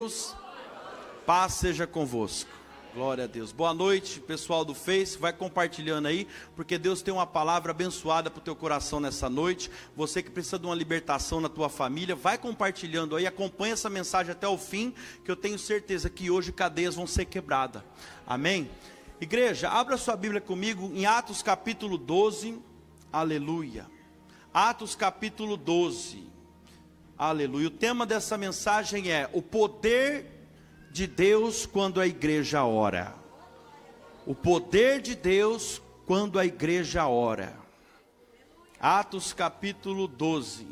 Deus, paz seja convosco. Glória a Deus. Boa noite, pessoal do Face, vai compartilhando aí, porque Deus tem uma palavra abençoada para o teu coração nessa noite. Você que precisa de uma libertação na tua família, vai compartilhando aí, acompanha essa mensagem até o fim, que eu tenho certeza que hoje cadeias vão ser quebradas. Amém? Igreja, abra sua Bíblia comigo em Atos capítulo 12, aleluia. Atos capítulo 12. Aleluia. O tema dessa mensagem é o poder de Deus quando a igreja ora. O poder de Deus quando a igreja ora. Atos capítulo 12.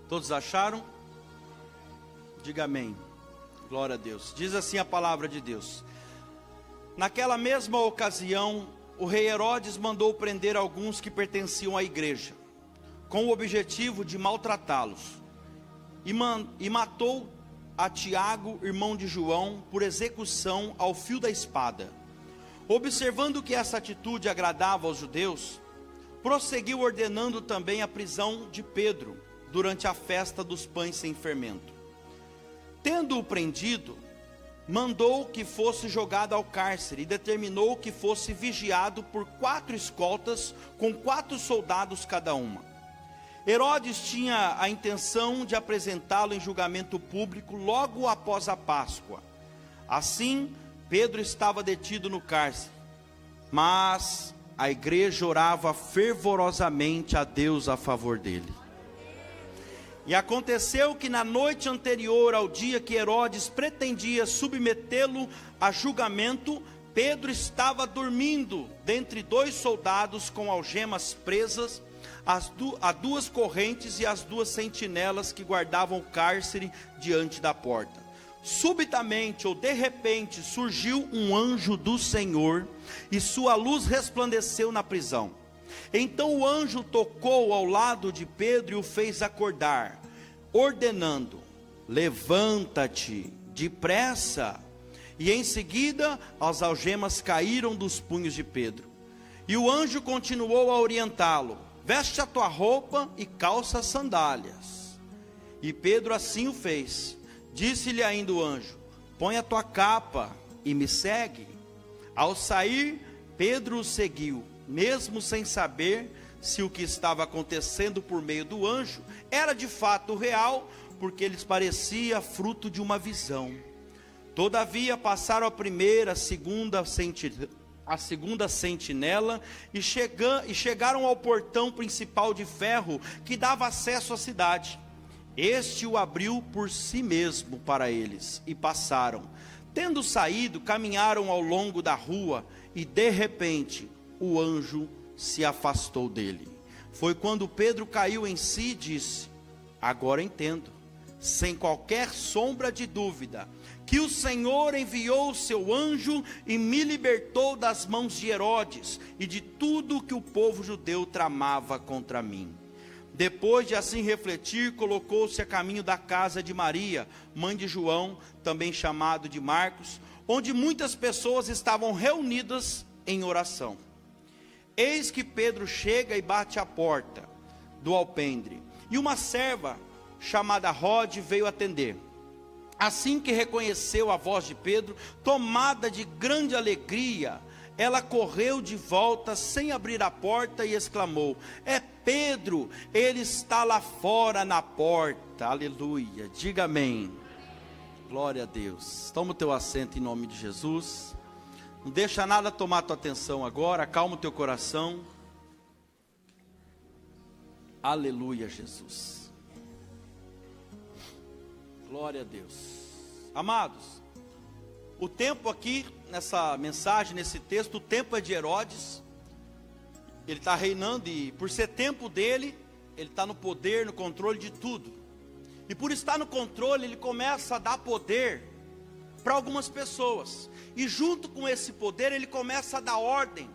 Todos acharam? Diga amém. Glória a Deus. Diz assim a palavra de Deus. Naquela mesma ocasião, o rei Herodes mandou prender alguns que pertenciam à igreja, com o objetivo de maltratá-los, e matou a Tiago, irmão de João, por execução ao fio da espada. Observando que essa atitude agradava aos judeus, prosseguiu ordenando também a prisão de Pedro, durante a festa dos pães sem fermento. Tendo-o prendido, mandou que fosse jogado ao cárcere e determinou que fosse vigiado por 4 escoltas, com 4 soldados cada uma. Herodes tinha a intenção de apresentá-lo em julgamento público logo após a Páscoa. Assim, Pedro estava detido no cárcere, mas a igreja orava fervorosamente a Deus a favor dele. E aconteceu que na noite anterior ao dia que Herodes pretendia submetê-lo a julgamento, Pedro estava dormindo dentre 2 soldados com algemas presas, a 2 correntes e as 2 sentinelas que guardavam o cárcere diante da porta. Subitamente ou de repente surgiu um anjo do Senhor e sua luz resplandeceu na prisão. Então o anjo tocou ao lado de Pedro e o fez acordar, ordenando: levanta-te depressa. E em seguida as algemas caíram dos punhos de Pedro. E o anjo continuou a orientá-lo: veste a tua roupa e calça as sandálias. E Pedro assim o fez. Disse-lhe ainda o anjo: põe a tua capa e me segue. Ao sair, Pedro o seguiu, mesmo sem saber se o que estava acontecendo por meio do anjo era de fato real, porque lhes parecia fruto de uma visão. Todavia passaram a primeira, a segunda sentinela e chegaram ao portão principal de ferro que dava acesso à cidade. Este o abriu por si mesmo para eles e passaram. Tendo saído, caminharam ao longo da rua e de repente o anjo se afastou dele. Foi quando Pedro caiu em si e disse: agora entendo, sem qualquer sombra de dúvida, que o Senhor enviou o seu anjo e me libertou das mãos de Herodes e de tudo que o povo judeu tramava contra mim. Depois de assim refletir, colocou-se a caminho da casa de Maria, mãe de João, também chamado de Marcos, onde muitas pessoas estavam reunidas em oração. Eis que Pedro chega e bate à porta do alpendre, e uma serva chamada Rode veio atender. Assim que reconheceu a voz de Pedro, tomada de grande alegria, ela correu de volta sem abrir a porta e exclamou: é Pedro, ele está lá fora na porta. Aleluia, diga amém. Glória a Deus. Toma o teu assento em nome de Jesus. Não deixa nada tomar tua atenção agora, acalma o teu coração. Aleluia, Jesus. Glória a Deus. Amados, o tempo aqui, nessa mensagem, nesse texto, o tempo é de Herodes. Ele está reinando e por ser tempo dele, ele está no poder, no controle de tudo. E por estar no controle, ele começa a dar poder para algumas pessoas. E junto com esse poder, ele começa a dar ordem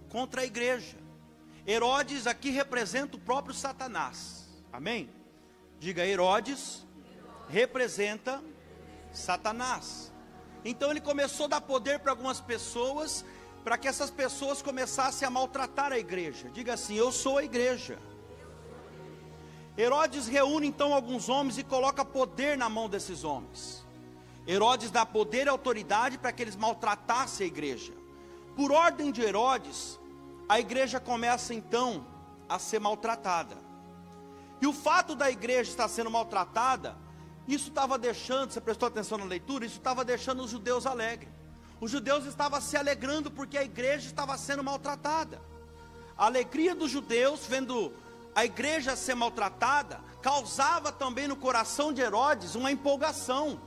contra a igreja. Herodes aqui representa o próprio Satanás. Amém? Diga: Herodes representa Satanás. Então ele começou a dar poder para algumas pessoas, para que essas pessoas começassem a maltratar a igreja. Diga assim: eu sou a igreja. Herodes reúne então alguns homens e coloca poder na mão desses homens. Herodes dá poder e autoridade para que eles maltratassem a igreja. Por ordem de Herodes, a igreja começa então a ser maltratada. E o fato da igreja estar sendo maltratada, isso estava deixando, você prestou atenção na leitura, isso estava deixando os judeus alegres. Os judeus estavam se alegrando porque a igreja estava sendo maltratada. A alegria dos judeus vendo a igreja ser maltratada causava também no coração de Herodes uma empolgação.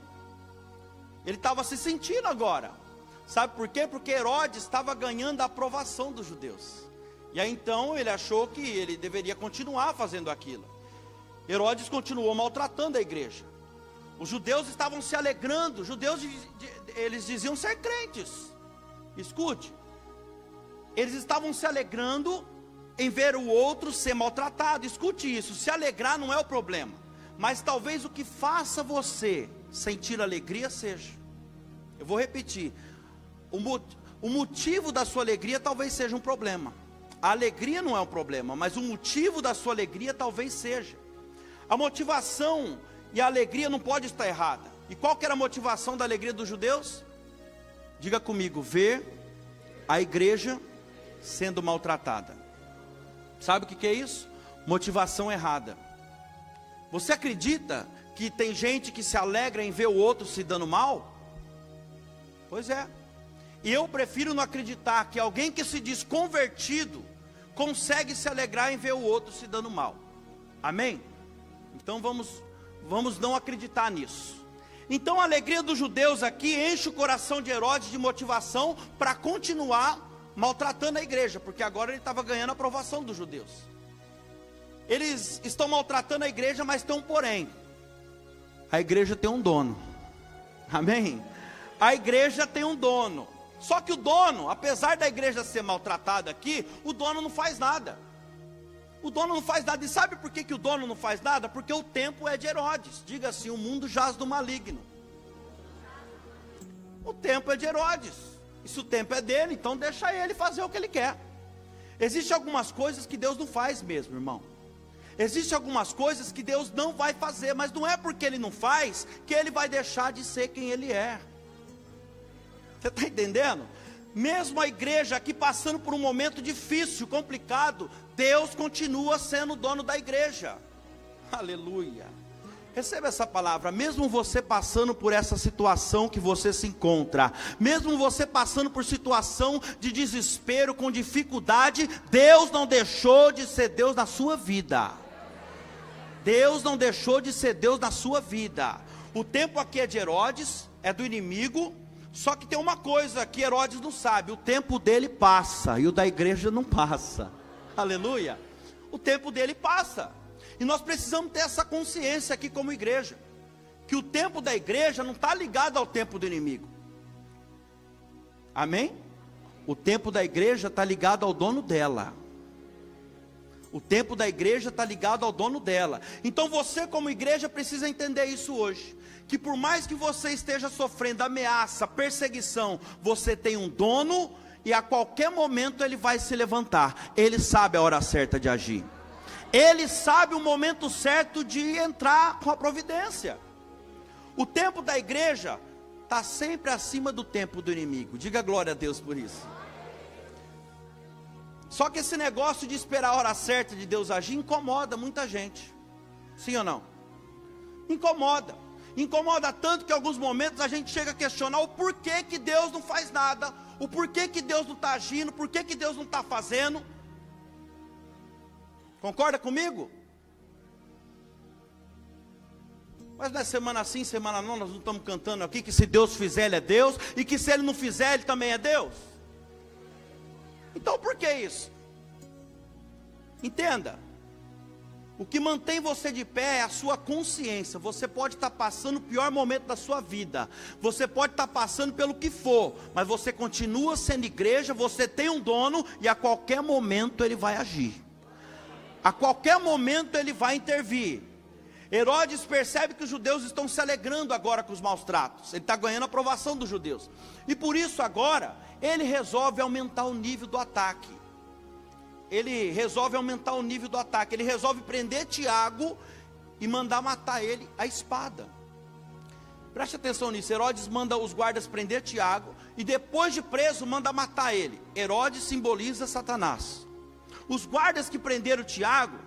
Ele estava se sentindo agora. Sabe por quê? Porque Herodes estava ganhando a aprovação dos judeus. E aí então ele achou que ele deveria continuar fazendo aquilo. Herodes continuou maltratando a igreja. Os judeus estavam se alegrando. Os judeus, eles diziam ser crentes. Escute. Eles estavam se alegrando em ver o outro ser maltratado. Escute isso, se alegrar não é o problema, mas talvez o que faça você sentir alegria seja, eu vou repetir, o motivo da sua alegria talvez seja um problema. A alegria não é um problema, mas o motivo da sua alegria talvez seja. A motivação e a alegria não pode estar errada. E qual que era a motivação da alegria dos judeus? Diga comigo: ver a igreja sendo maltratada. Sabe o que é isso? Motivação errada. Você acredita que tem gente que se alegra em ver o outro se dando mal? Pois é. E eu prefiro não acreditar que alguém que se diz convertido consegue se alegrar em ver o outro se dando mal. Amém? Então vamos não acreditar nisso. Então a alegria dos judeus aqui enche o coração de Herodes de motivação para continuar maltratando a igreja, porque agora ele estava ganhando a aprovação dos judeus. Eles estão maltratando a igreja, mas tem um porém: a igreja tem um dono. Amém? A igreja tem um dono. Só que o dono, apesar da igreja ser maltratada aqui, o dono não faz nada. O dono não faz nada. E sabe por que o dono não faz nada? Porque o tempo é de Herodes. Diga assim: o mundo jaz do maligno. O tempo é de Herodes. E se o tempo é dele, então deixa ele fazer o que ele quer. Existem algumas coisas que Deus não faz mesmo, irmão. Existem algumas coisas que Deus não vai fazer, mas não é porque Ele não faz que Ele vai deixar de ser quem Ele é. Você está entendendo? Mesmo a igreja aqui passando por um momento difícil, complicado, Deus continua sendo o dono da igreja. Aleluia. Receba essa palavra. Mesmo você passando por essa situação que você se encontra, mesmo você passando por situação de desespero, com dificuldade, Deus não deixou de ser Deus na sua vida. Deus não deixou de ser Deus na sua vida. O tempo aqui é de Herodes, é do inimigo. Só que tem uma coisa que Herodes não sabe: o tempo dele passa e o da igreja não passa. Aleluia. O tempo dele passa. E nós precisamos ter essa consciência aqui como igreja, que o tempo da igreja não está ligado ao tempo do inimigo. Amém? O tempo da igreja está ligado ao dono dela. O tempo da igreja está ligado ao dono dela. Então você como igreja precisa entender isso hoje, que por mais que você esteja sofrendo ameaça, perseguição, você tem um dono, e a qualquer momento ele vai se levantar. Ele sabe a hora certa de agir. Ele sabe o momento certo de entrar com a providência. O tempo da igreja está sempre acima do tempo do inimigo. Diga glória a Deus por isso. Só que esse negócio de esperar a hora certa de Deus agir incomoda muita gente. Sim ou não? Incomoda. Incomoda tanto que em alguns momentos a gente chega a questionar o porquê que Deus não faz nada, o porquê que Deus não está agindo, o porquê que Deus não está fazendo. Concorda comigo? Mas não é semana sim, semana não, nós não estamos cantando aqui que se Deus fizer Ele é Deus, e que se Ele não fizer Ele também é Deus? Então por que isso? Entenda, o que mantém você de pé é a sua consciência. Você pode estar passando o pior momento da sua vida, você pode estar passando pelo que for, mas você continua sendo igreja, você tem um dono, e a qualquer momento Ele vai agir. A qualquer momento Ele vai intervir. Herodes percebe que os judeus estão se alegrando agora com os maus tratos. Ele está ganhando a aprovação dos judeus. E por isso agora, ele resolve aumentar o nível do ataque. Ele resolve prender Tiago e mandar matar ele à espada. Preste atenção nisso. Herodes manda os guardas prender Tiago e depois de preso manda matar ele. Herodes simboliza Satanás. Os guardas que prenderam Tiago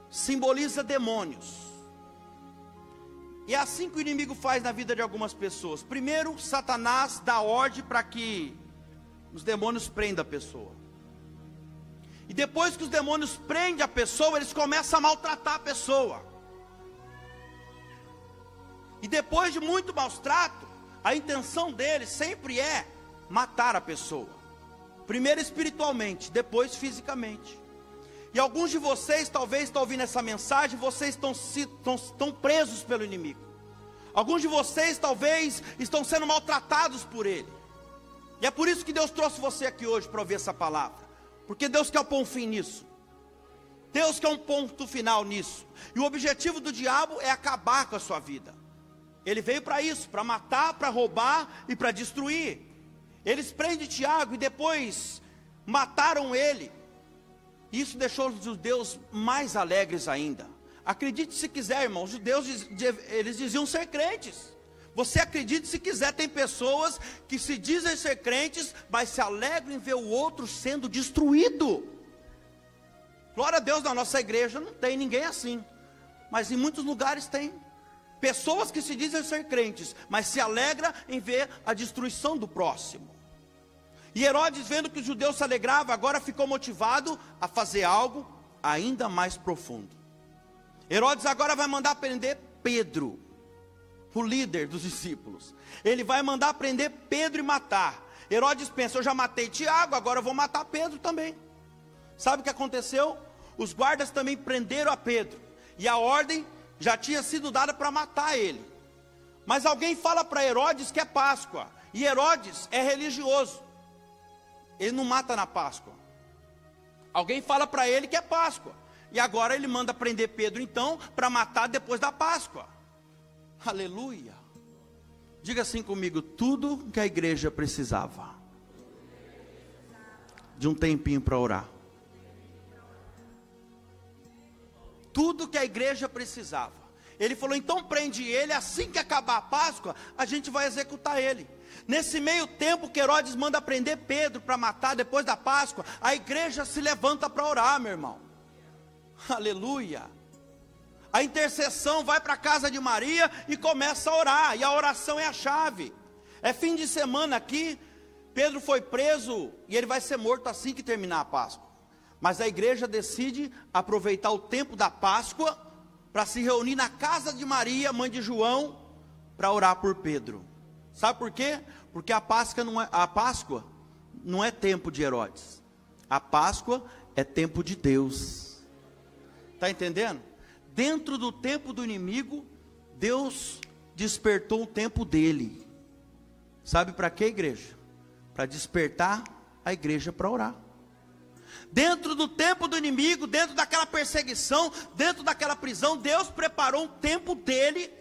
simboliza demônios. E é assim que o inimigo faz na vida de algumas pessoas. Primeiro, Satanás dá ordem para que os demônios prendam a pessoa. E depois que os demônios prendem a pessoa, eles começam a maltratar a pessoa. E depois de muito maus trato, a intenção deles sempre é matar a pessoa. Primeiro espiritualmente, depois fisicamente. E alguns de vocês talvez estão ouvindo essa mensagem, vocês estão presos pelo inimigo. Alguns de vocês talvez estão sendo maltratados por ele. E é por isso que Deus trouxe você aqui hoje para ouvir essa palavra. Porque Deus quer pôr um fim nisso. Deus quer um ponto final nisso. E o objetivo do diabo é acabar com a sua vida. Ele veio para isso, para matar, para roubar e para destruir. Eles prendem Tiago e depois mataram ele. Isso deixou os judeus mais alegres ainda. Acredite se quiser, irmão, os judeus eles diziam ser crentes. Você acredite se quiser, tem pessoas que se dizem ser crentes, mas se alegram em ver o outro sendo destruído. Glória a Deus, na nossa igreja não tem ninguém assim, mas em muitos lugares tem. Pessoas que se dizem ser crentes, mas se alegram em ver a destruição do próximo. E Herodes, vendo que os judeus se alegravam, agora ficou motivado a fazer algo ainda mais profundo. Herodes agora vai mandar prender Pedro, o líder dos discípulos. Ele vai mandar prender Pedro e matar. Herodes pensa, eu já matei Tiago, agora eu vou matar Pedro também. Sabe o que aconteceu? Os guardas também prenderam a Pedro. E a ordem já tinha sido dada para matar ele. Mas alguém fala para Herodes que é Páscoa. E Herodes é religioso. Ele não mata na Páscoa. Alguém fala para ele que é Páscoa. E agora ele manda prender Pedro então, para matar depois da Páscoa. Aleluia. Diga assim comigo, tudo que a igreja precisava. De um tempinho para orar. Tudo que a igreja precisava. Ele falou, então prende ele, assim que acabar a Páscoa, a gente vai executar ele. Nesse meio tempo que Herodes manda prender Pedro para matar depois da Páscoa, a igreja se levanta para orar, meu irmão. Aleluia. A intercessão vai para a casa de Maria e começa a orar, e a oração é a chave. É fim de semana aqui, Pedro foi preso e ele vai ser morto assim que terminar a Páscoa. Mas a igreja decide aproveitar o tempo da Páscoa para se reunir na casa de Maria, mãe de João, para orar por Pedro. Sabe por quê? Porque a Páscoa não é tempo de Herodes. A Páscoa é tempo de Deus. Está entendendo? Dentro do tempo do inimigo, Deus despertou o tempo dele. Sabe para quê, igreja? Para despertar a igreja para orar. Dentro do tempo do inimigo, dentro daquela perseguição, dentro daquela prisão, Deus preparou um tempo dele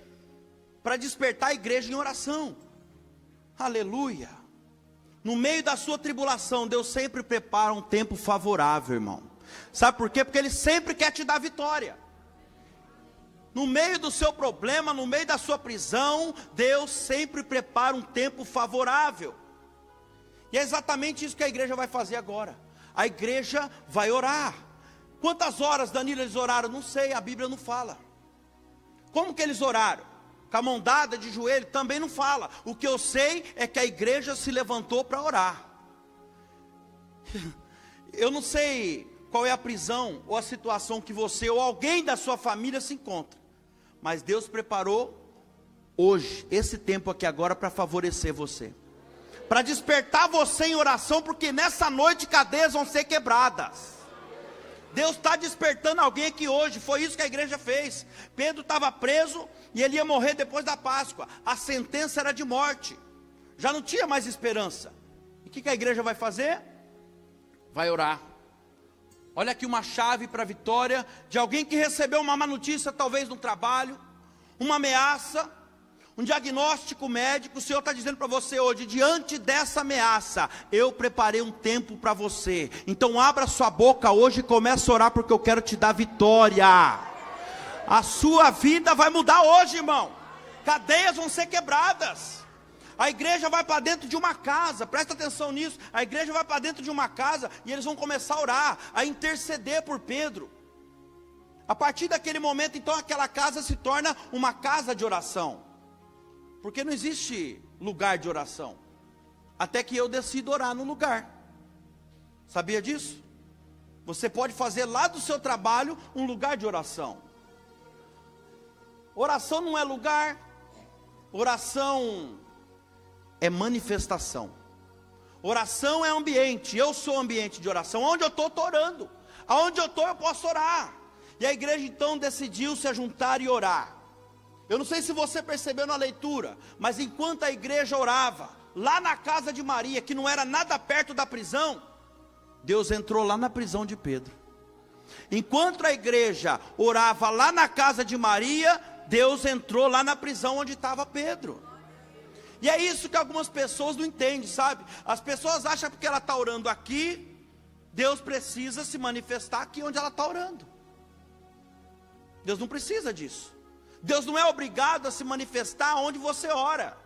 para despertar a igreja em oração. Aleluia. No meio da sua tribulação, Deus sempre prepara um tempo favorável, irmão. Sabe por quê? Porque Ele sempre quer te dar vitória. No meio do seu problema, no meio da sua prisão, Deus sempre prepara um tempo favorável. E é exatamente isso que a igreja vai fazer agora. A igreja vai orar. Quantas horas, Danilo, eles oraram? Não sei, a Bíblia não fala. Como que eles oraram? Com a mão dada de joelho? Também não fala. O que eu sei é que a igreja se levantou para orar. Eu não sei qual é a prisão ou a situação que você ou alguém da sua família se encontra. Mas Deus preparou hoje, esse tempo aqui agora, para favorecer você. Para despertar você em oração, porque nessa noite cadeias vão ser quebradas. Deus está despertando alguém aqui hoje. Foi isso que a igreja fez. Pedro estava preso e ele ia morrer depois da Páscoa. A sentença era de morte. Já não tinha mais esperança. E o que a igreja vai fazer? Vai orar. Olha aqui uma chave para a vitória de alguém que recebeu uma má notícia, talvez no trabalho, uma ameaça, um diagnóstico médico. O Senhor está dizendo para você hoje: diante dessa ameaça, eu preparei um tempo para você. Então abra sua boca hoje e comece a orar, porque eu quero te dar vitória. A sua vida vai mudar hoje, irmão. Cadeias vão ser quebradas. A igreja vai para dentro de uma casa, presta atenção nisso. A igreja vai para dentro de uma casa e eles vão começar a orar, a interceder por Pedro. A partir daquele momento, então, aquela casa se torna uma casa de oração. Porque não existe lugar de oração, até que eu decido orar no lugar. Sabia disso? Você pode fazer lá do seu trabalho um lugar de oração. Oração não é lugar, oração é manifestação. Oração é ambiente. Eu sou ambiente de oração. Onde eu estou orando. Aonde eu estou eu posso orar. E a igreja então decidiu se juntar e orar. Eu não sei se você percebeu na leitura, mas enquanto a igreja orava lá na casa de Maria, que não era nada perto da prisão, Deus entrou lá na prisão de Pedro. Enquanto a igreja orava lá na casa de Maria, Deus entrou lá na prisão onde estava Pedro. E é isso que algumas pessoas não entendem, sabe? As pessoas acham que porque ela está orando aqui, Deus precisa se manifestar aqui onde ela está orando. Deus não precisa disso. Deus não é obrigado a se manifestar onde você ora.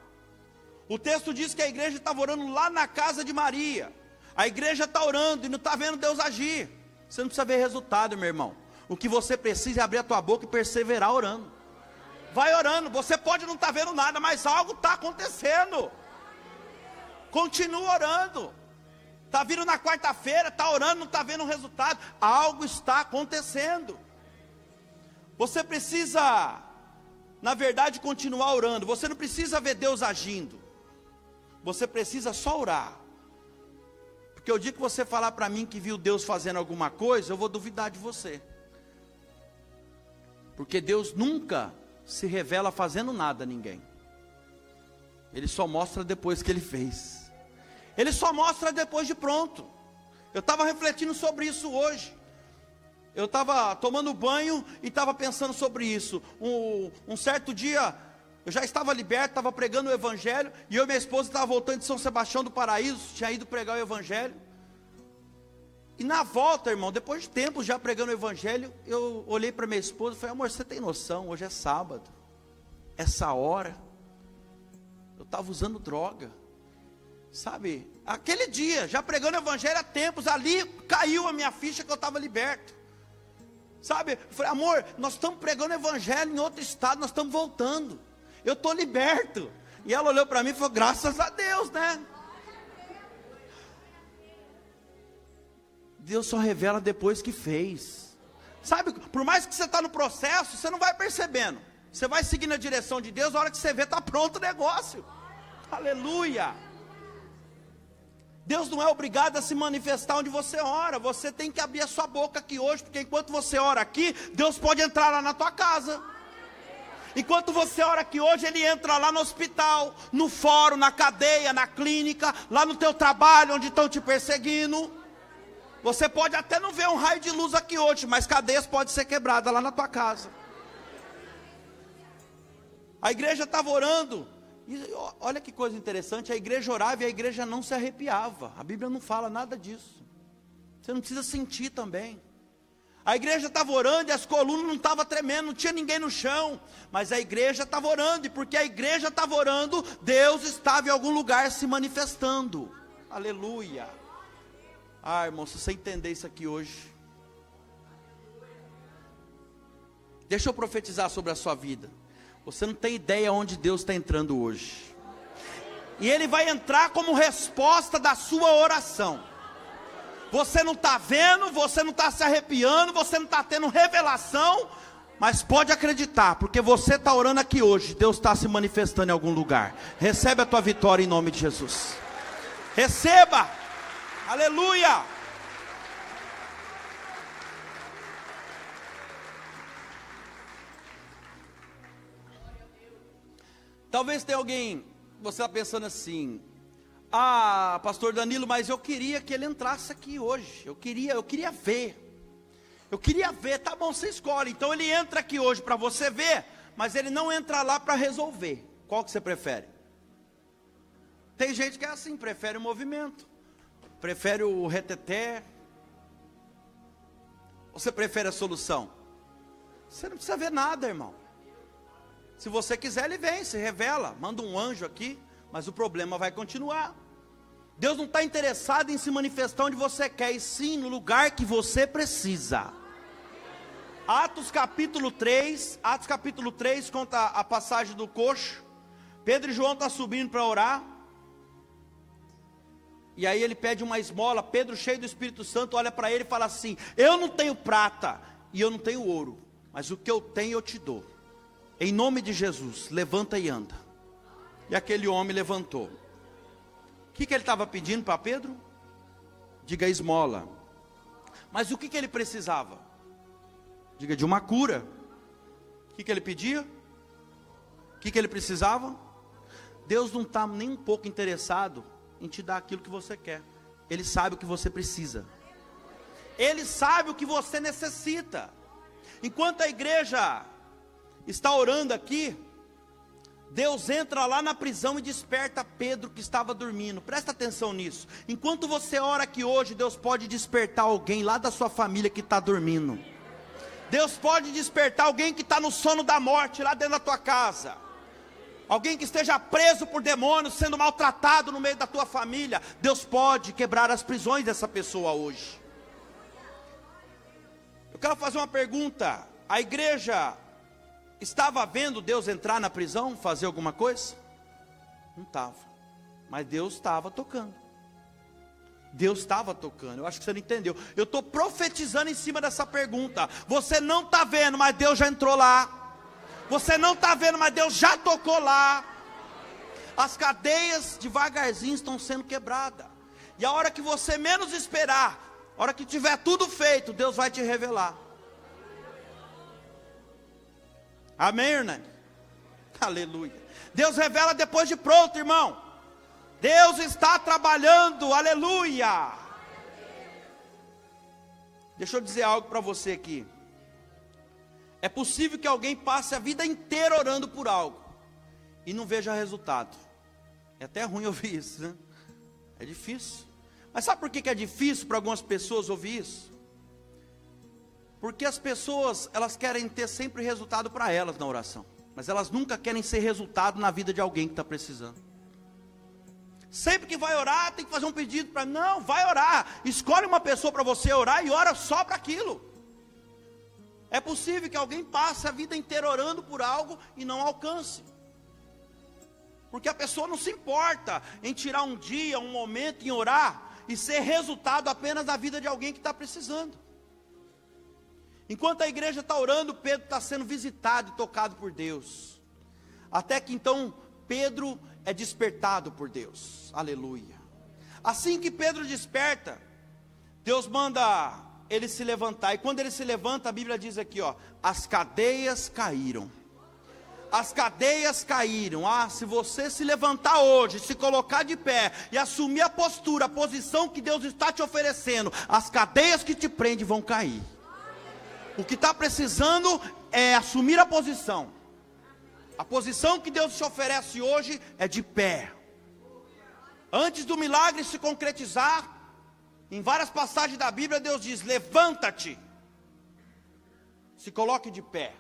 O texto diz que a igreja estava orando lá na casa de Maria. A igreja está orando e não está vendo Deus agir. Você não precisa ver resultado, meu irmão. O que você precisa é abrir a tua boca e perseverar orando. Vai orando, você pode não estar vendo nada, mas algo está acontecendo. Continua orando. Está vindo na quarta-feira, está orando, não está vendo o resultado. Algo está acontecendo. Você precisa, na verdade, continuar orando. Você não precisa ver Deus agindo. Você precisa só orar. Porque o dia que você falar para mim que viu Deus fazendo alguma coisa, eu vou duvidar de você. Porque Deus nunca se revela fazendo nada a ninguém. Ele só mostra depois que ele fez. Ele só mostra depois de pronto. Eu estava refletindo sobre isso hoje. Eu estava tomando banho e estava pensando sobre isso. Um certo dia, eu já estava liberto, estava pregando o evangelho, e eu e minha esposa estava voltando de São Sebastião do Paraíso, tinha ido pregar o evangelho. E na volta, irmão, depois de tempo já pregando o evangelho, eu olhei para minha esposa e falei: amor, você tem noção, hoje é sábado, essa hora, eu estava usando droga, sabe, aquele dia, já pregando o evangelho há tempos, ali caiu a minha ficha que eu estava liberto, sabe, eu falei: amor, nós estamos pregando o evangelho em outro estado, nós estamos voltando, eu estou liberto. E ela olhou para mim e falou: graças a Deus, né? Deus só revela depois que fez. Sabe, por mais que você está no processo, você não vai percebendo. Você vai seguindo a direção de Deus, a hora que você vê, está pronto o negócio. Aleluia. Deus não é obrigado a se manifestar onde você ora. Você tem que abrir a sua boca aqui hoje, porque enquanto você ora aqui, Deus pode entrar lá na tua casa. Enquanto você ora aqui hoje, Ele entra lá no hospital, no fórum, na cadeia, na clínica, lá no teu trabalho, onde estão te perseguindo. Você pode até não ver um raio de luz aqui hoje, mas cadeias podem ser quebradas lá na tua casa. A igreja estava orando, e olha que coisa interessante, a igreja orava e a igreja não se arrepiava. A Bíblia não fala nada disso. Você não precisa sentir também. A igreja estava orando e as colunas não estavam tremendo, não tinha ninguém no chão, mas a igreja estava orando, e porque a igreja estava orando, Deus estava em algum lugar se manifestando. Aleluia. Ah, irmão, se você entender isso aqui hoje, deixa eu profetizar sobre a sua vida. Você não tem ideia onde Deus está entrando hoje, e Ele vai entrar como resposta da sua oração. Você não está vendo, você não está se arrepiando, você não está tendo revelação, mas pode acreditar, porque você está orando aqui hoje, Deus está se manifestando em algum lugar. Recebe a tua vitória em nome de Jesus. Receba. Aleluia! Talvez tenha alguém, você está pensando assim: ah, pastor Danilo, mas eu queria que ele entrasse aqui hoje, eu queria ver. Eu queria ver, tá bom, você escolhe. Então ele entra aqui hoje para você ver, mas ele não entra lá para resolver. Qual que você prefere? Tem gente que é assim, prefere o movimento, prefere o reteté. Você prefere a solução? Você não precisa ver nada, irmão. Se você quiser, ele vem, se revela, manda um anjo aqui, mas o problema vai continuar. Deus não está interessado em se manifestar onde você quer, e sim no lugar que você precisa. Atos capítulo 3 conta a passagem do coxo. Pedro e João estão subindo para orar. E aí ele pede uma esmola. Pedro, cheio do Espírito Santo, olha para ele e fala assim: eu não tenho prata e eu não tenho ouro, mas o que eu tenho eu te dou. Em nome de Jesus, levanta e anda. E aquele homem levantou. O que ele estava pedindo para Pedro? Diga esmola. Mas o que ele precisava? Diga de uma cura. O que ele pedia? O que ele precisava? Deus não está nem um pouco interessado em te dar aquilo que você quer. Ele sabe o que você precisa. Ele sabe o que você necessita. Enquanto a igreja está orando aqui, Deus entra lá na prisão e desperta Pedro que estava dormindo. Presta atenção nisso. Enquanto você ora aqui hoje, Deus pode despertar alguém lá da sua família que está dormindo. Deus pode despertar alguém que está no sono da morte lá dentro da tua casa. Alguém que esteja preso por demônios, sendo maltratado no meio da tua família. Deus pode quebrar as prisões dessa pessoa hoje. Eu quero fazer uma pergunta. A igreja estava vendo Deus entrar na prisão, fazer alguma coisa? Não estava. Mas Deus estava tocando. Deus estava tocando. Eu acho que você não entendeu. Eu estou profetizando em cima dessa pergunta. Você não está vendo, mas Deus já entrou lá. Você não está vendo, mas Deus já tocou lá. As cadeias devagarzinho estão sendo quebradas. E a hora que você menos esperar, a hora que tiver tudo feito, Deus vai te revelar. Amém, irmão? Aleluia. Deus revela depois de pronto, irmão. Deus está trabalhando, aleluia. Deixa eu dizer algo para você aqui. É possível que alguém passe a vida inteira orando por algo e não veja resultado. É até ruim ouvir isso, né? É difícil. Mas sabe por que é difícil para algumas pessoas ouvir isso? Porque as pessoas, elas querem ter sempre resultado para elas na oração, mas elas nunca querem ser resultado na vida de alguém que está precisando. Sempre que vai orar, tem que fazer um pedido para... Não, vai orar. Escolhe uma pessoa para você orar e ora só para aquilo. É possível que alguém passe a vida inteira orando por algo e não alcance. Porque a pessoa não se importa em tirar um dia, um momento em orar e ser resultado apenas da vida de alguém que está precisando. Enquanto a igreja está orando, Pedro está sendo visitado e tocado por Deus. Até que então Pedro é despertado por Deus. Aleluia. Assim que Pedro desperta, Deus manda ele se levantar. E quando ele se levanta, a Bíblia diz aqui, ó, as cadeias caíram. As cadeias caíram. Ah, se você se levantar hoje, se colocar de pé e assumir a postura, a posição que Deus está te oferecendo, as cadeias que te prendem vão cair. O que está precisando é assumir a posição. A posição que Deus te oferece hoje é de pé. Antes do milagre se concretizar, em várias passagens da Bíblia, Deus diz: levanta-te, se coloque de pé.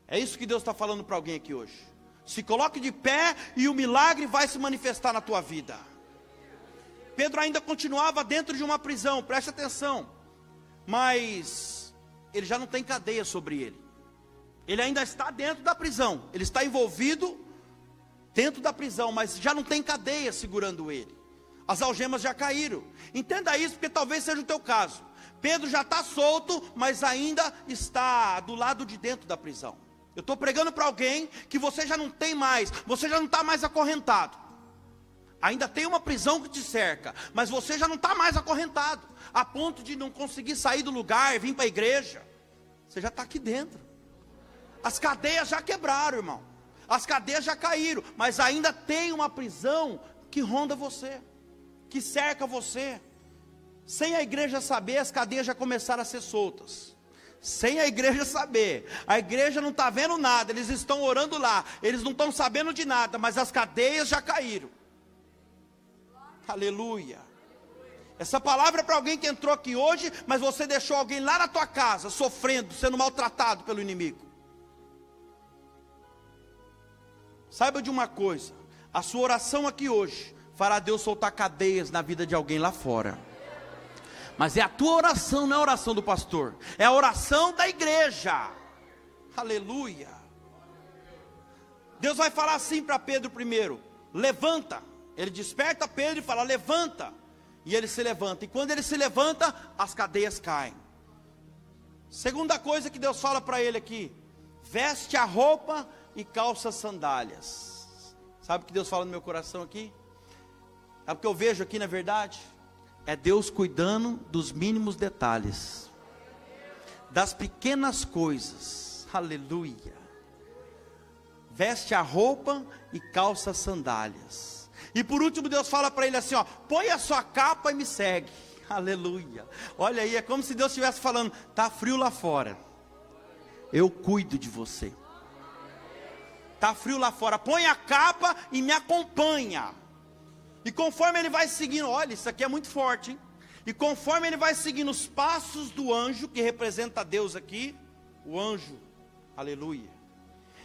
É isso que Deus está falando para alguém aqui hoje. Se coloque de pé e o milagre vai se manifestar na tua vida. Pedro ainda continuava dentro de uma prisão, preste atenção. Mas ele já não tem cadeia sobre ele. Ele ainda está dentro da prisão. Ele está envolvido dentro da prisão, mas já não tem cadeia segurando ele. As algemas já caíram. Entenda isso, porque talvez seja o teu caso. Pedro já está solto, mas ainda está do lado de dentro da prisão. Eu estou pregando para alguém que você já não tem mais, você já não está mais acorrentado. Ainda tem uma prisão que te cerca, mas você já não está mais acorrentado, a ponto de não conseguir sair do lugar, vir para a igreja. Você já está aqui dentro. As cadeias já quebraram, irmão. As cadeias já caíram, mas ainda tem uma prisão que ronda você, que cerca você. Sem a igreja saber, as cadeias já começaram a ser soltas. Sem a igreja saber, a igreja não está vendo nada, eles estão orando lá, eles não estão sabendo de nada, mas as cadeias já caíram. Aleluia. Essa palavra é para alguém que entrou aqui hoje, mas você deixou alguém lá na tua casa, sofrendo, sendo maltratado pelo inimigo. Saiba de uma coisa, a sua oração aqui hoje fará Deus soltar cadeias na vida de alguém lá fora. Mas é a tua oração, não é a oração do pastor, é a oração da igreja. Aleluia. Deus vai falar assim para Pedro primeiro: levanta. Ele desperta Pedro e fala: levanta. E ele se levanta, e quando ele se levanta, as cadeias caem. Segunda coisa que Deus fala para ele aqui: veste a roupa e calça sandálias. Sabe o que Deus fala no meu coração aqui? Sabe o que eu vejo aqui na verdade? É Deus cuidando dos mínimos detalhes, das pequenas coisas. Aleluia. Veste a roupa e calça sandálias. E por último Deus fala para ele assim, ó: põe a sua capa e me segue. Aleluia. Olha aí, é como se Deus estivesse falando: tá frio lá fora, eu cuido de você. Tá frio lá fora, põe a capa e me acompanha. E conforme ele vai seguindo, olha, isso aqui é muito forte, hein? E conforme ele vai seguindo os passos do anjo, que representa Deus aqui, o anjo, aleluia.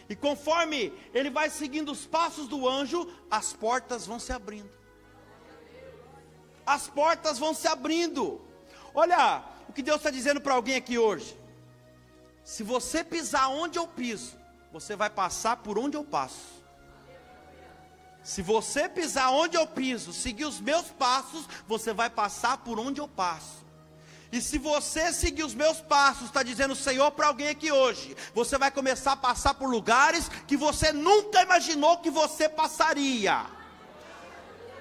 E conforme ele vai seguindo os passos do anjo, as portas vão se abrindo. As portas vão se abrindo. Olha o que Deus está dizendo para alguém aqui hoje: se você pisar onde eu piso, você vai passar por onde eu passo. Se você pisar onde eu piso, seguir os meus passos, você vai passar por onde eu passo. E se você seguir os meus passos, está dizendo o Senhor para alguém aqui hoje, você vai começar a passar por lugares que você nunca imaginou que você passaria.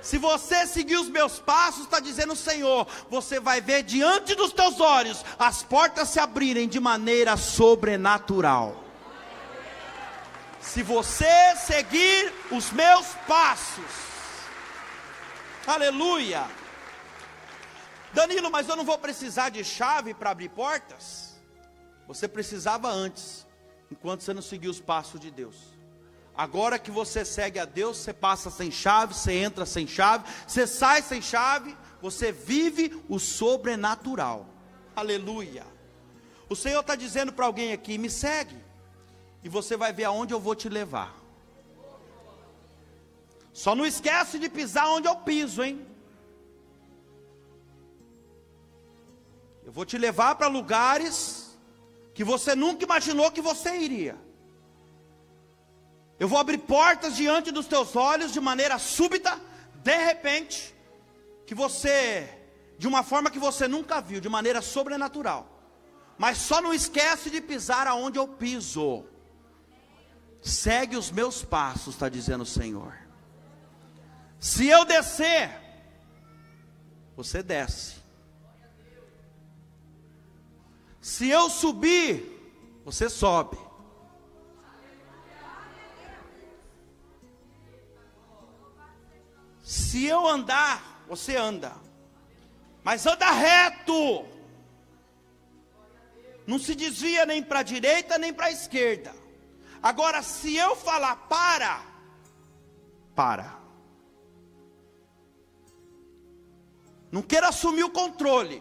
Se você seguir os meus passos, está dizendo o Senhor, você vai ver diante dos teus olhos as portas se abrirem de maneira sobrenatural. Se você seguir os meus passos. Aleluia. Danilo, mas eu não vou precisar de chave para abrir portas? Você precisava antes, enquanto você não seguiu os passos de Deus. Agora que você segue a Deus, você passa sem chave, você entra sem chave, você sai sem chave, você vive o sobrenatural. Aleluia. O Senhor está dizendo para alguém aqui: me segue, e você vai ver aonde eu vou te levar. Só não esquece de pisar onde eu piso, hein? Eu vou te levar para lugares que você nunca imaginou que você iria. Eu vou abrir portas diante dos teus olhos de maneira súbita, de repente, que você, de uma forma que você nunca viu, de maneira sobrenatural. Mas só não esquece de pisar aonde eu piso. Segue os meus passos, está dizendo o Senhor. Se eu descer, você desce. Se eu subir, você sobe. Se eu andar, você anda. Mas anda reto. Não se desvia nem para a direita nem para a esquerda. Agora, se eu falar para. Não queira assumir o controle.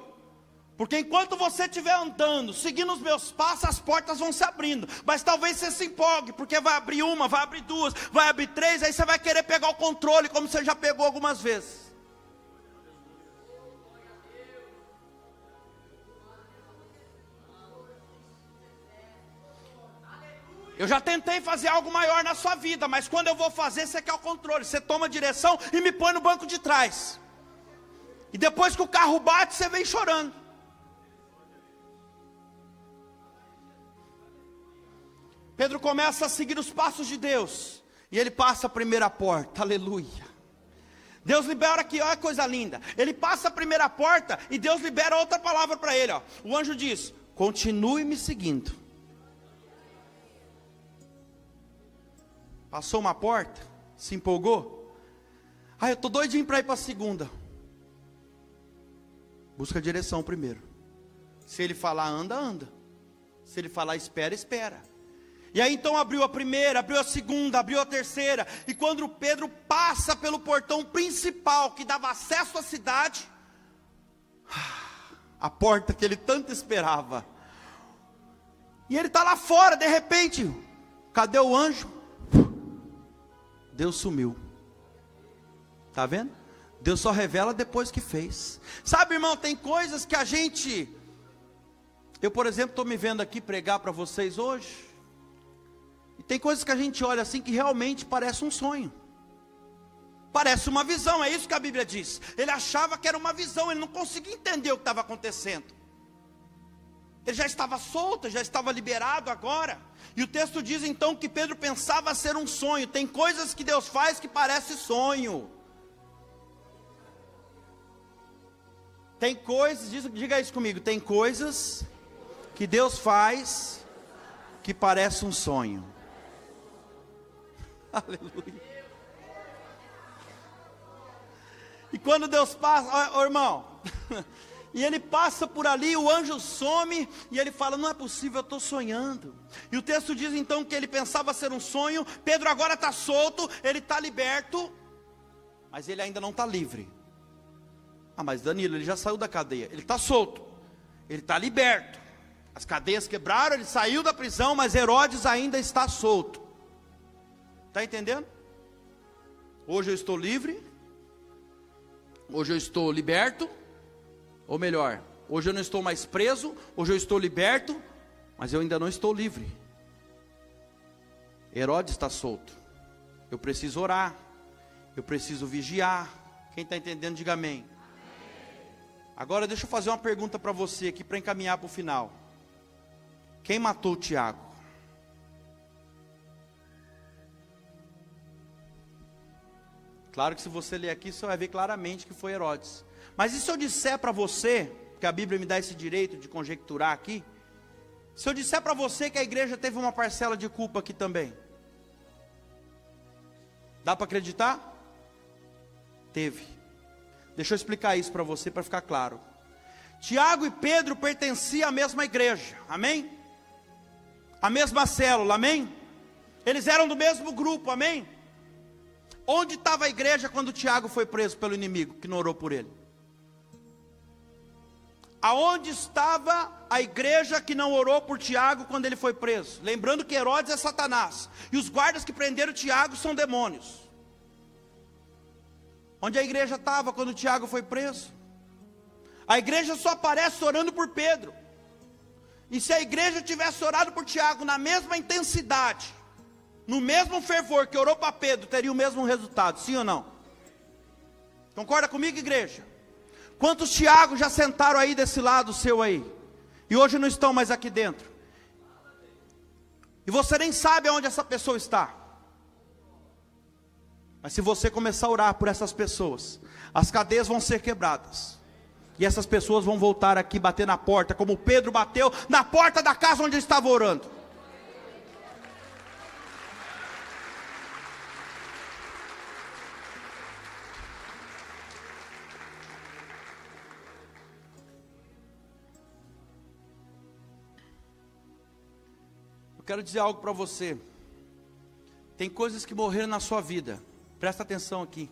Porque enquanto você estiver andando, seguindo os meus passos, as portas vão se abrindo. Mas talvez você se empolgue, porque vai abrir uma, vai abrir duas, vai abrir três. Aí você vai querer pegar o controle, como você já pegou algumas vezes. Eu já tentei fazer algo maior na sua vida, mas quando eu vou fazer, você quer o controle. Você toma a direção e me põe no banco de trás. E depois que o carro bate, você vem chorando. Pedro começa a seguir os passos de Deus, e ele passa a primeira porta, aleluia. Deus libera aqui, olha que coisa linda. Ele passa a primeira porta, e Deus libera outra palavra para ele, ó. O anjo diz: continue me seguindo. Passou uma porta, se empolgou. Eu estou doidinho para ir para a segunda. Busca a direção primeiro. Se ele falar anda, anda. Se ele falar espera, espera. E aí então abriu a primeira, abriu a segunda, abriu a terceira. E quando Pedro passa pelo portão principal que dava acesso à cidade, a porta que ele tanto esperava, e ele está lá fora, de repente, cadê o anjo? Deus sumiu. Está vendo? Deus só revela depois que fez. Sabe, irmão, tem coisas que a gente... Eu, por exemplo, estou me vendo aqui pregar para vocês hoje. E tem coisas que a gente olha assim que realmente parece um sonho. Parece uma visão, é isso que a Bíblia diz. Ele achava que era uma visão, ele não conseguia entender o que estava acontecendo. Ele já estava solto, já estava liberado agora. E o texto diz então que Pedro pensava ser um sonho. Tem coisas que Deus faz que parece sonho. Tem coisas, diga isso comigo, tem coisas que Deus faz que parece um sonho. Aleluia. E quando Deus passa, ó, irmão, e ele passa por ali, o anjo some, e ele fala, não é possível, eu estou sonhando. E o texto diz então que ele pensava ser um sonho. Pedro agora está solto, ele está liberto, mas ele ainda não está livre. Ah, mas Danilo, ele já saiu da cadeia, ele está solto, ele está liberto. As cadeias quebraram, ele saiu da prisão, mas Herodes ainda está solto. Está entendendo? Hoje eu estou livre, hoje eu estou liberto, ou melhor, hoje eu não estou mais preso, hoje eu estou liberto, mas eu ainda não estou livre. Herodes está solto, eu preciso orar, eu preciso vigiar. Quem está entendendo, diga amém. Agora deixa eu fazer uma pergunta para você aqui, para encaminhar para o final. Quem matou o Tiago? Claro que se você ler aqui, você vai ver claramente que foi Herodes. Mas e se eu disser para você, que a Bíblia me dá esse direito de conjecturar aqui, se eu disser para você que a igreja teve uma parcela de culpa aqui também? Dá para acreditar? Teve. Deixa eu explicar isso para você, para ficar claro. Tiago e Pedro pertenciam à mesma igreja, amém? A mesma célula, amém? Eles eram do mesmo grupo, amém? Onde estava a igreja quando Tiago foi preso pelo inimigo, que não orou por ele? Aonde estava a igreja que não orou por Tiago quando ele foi preso? Lembrando que Herodes é Satanás, e os guardas que prenderam Tiago são demônios. Onde a igreja estava quando Tiago foi preso? A igreja só aparece orando por Pedro. E se a igreja tivesse orado por Tiago na mesma intensidade, no mesmo fervor que orou para Pedro, teria o mesmo resultado, sim ou não? Concorda comigo, igreja? Quantos Tiago já sentaram aí desse lado seu aí, e hoje não estão mais aqui dentro? E você nem sabe aonde essa pessoa está. Mas se você começar a orar por essas pessoas, as cadeias vão ser quebradas. E essas pessoas vão voltar aqui bater na porta, como Pedro bateu na porta da casa onde ele estava orando. Eu quero dizer algo para você. Tem coisas que morreram na sua vida. Presta atenção aqui.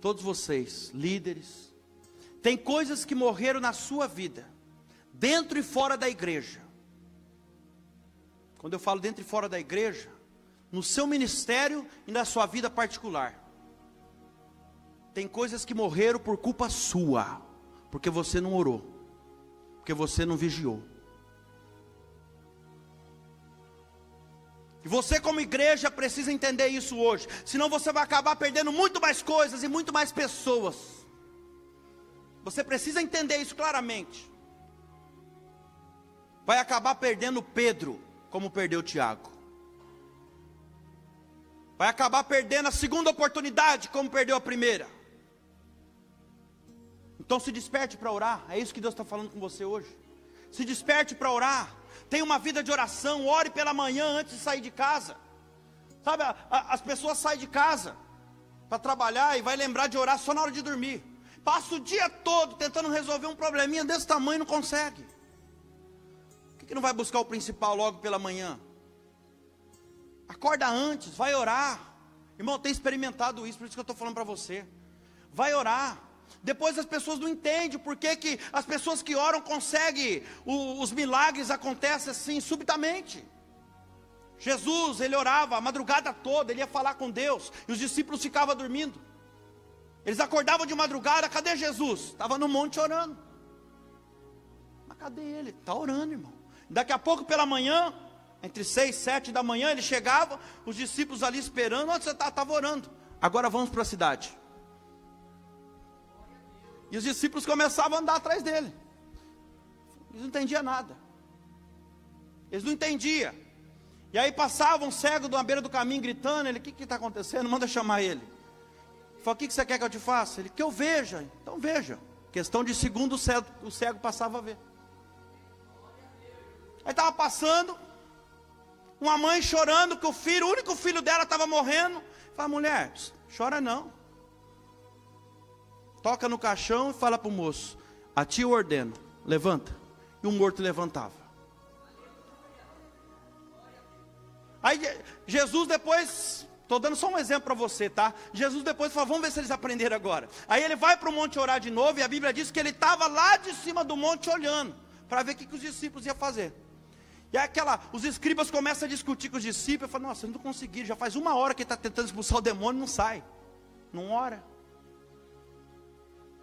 Todos vocês, líderes. Tem coisas que morreram na sua vida, dentro e fora da igreja. Quando eu falo dentro e fora da igreja, no seu ministério e na sua vida particular. Tem coisas que morreram por culpa sua, porque você não orou, porque você não vigiou. E você como igreja precisa entender isso hoje, senão você vai acabar perdendo muito mais coisas e muito mais pessoas. Você precisa entender isso claramente. Vai acabar perdendo Pedro, como perdeu Tiago. Vai acabar perdendo a segunda oportunidade, como perdeu a primeira. Então se desperte para orar. É isso que Deus está falando com você hoje. Se desperte para orar. Tenha uma vida de oração. Ore pela manhã antes de sair de casa. Sabe, as pessoas saem de casa para trabalhar e vai lembrar de orar só na hora de dormir. Passa o dia todo tentando resolver um probleminha desse tamanho e não consegue. Por que não vai buscar o principal logo pela manhã? Acorda antes, vai orar. Irmão, eu tenho experimentado isso, por isso que eu estou falando para você. Vai orar. Depois as pessoas não entendem por que as pessoas que oram conseguem, os milagres acontecem assim, subitamente. Jesus, ele orava a madrugada toda, ele ia falar com Deus, e os discípulos ficavam dormindo. Eles acordavam de madrugada, cadê Jesus? Estava no monte orando. Mas cadê ele? Está orando, irmão. Daqui a pouco pela manhã, entre 6 e 7 da manhã, ele chegava, os discípulos ali esperando. Onde você está? Estava orando. Agora vamos para a cidade. E os discípulos começavam a andar atrás dele. Eles não entendiam nada. Eles não entendiam. E aí passava um cego na beira do caminho gritando. Ele, o que está acontecendo? Manda chamar ele. Ele falou, o que você quer que eu te faça? Ele, que eu veja. Então veja. Questão de segundos o cego passava a ver. Aí estava passando. Uma mãe chorando que o único filho dela estava morrendo. Fala, mulher, chora não. Toca no caixão e fala para o moço, a ti eu ordeno, levanta. E o morto levantava. Aí Jesus depois, estou dando só um exemplo para você, tá? Jesus depois falou, vamos ver se eles aprenderam agora. Aí ele vai para o monte orar de novo, e a Bíblia diz que ele estava lá de cima do monte olhando, para ver o que os discípulos iam fazer. E aí os escribas começam a discutir com os discípulos, e falam, nossa, eles não conseguiram, já faz 1 hora que ele está tentando expulsar o demônio, não sai, não ora.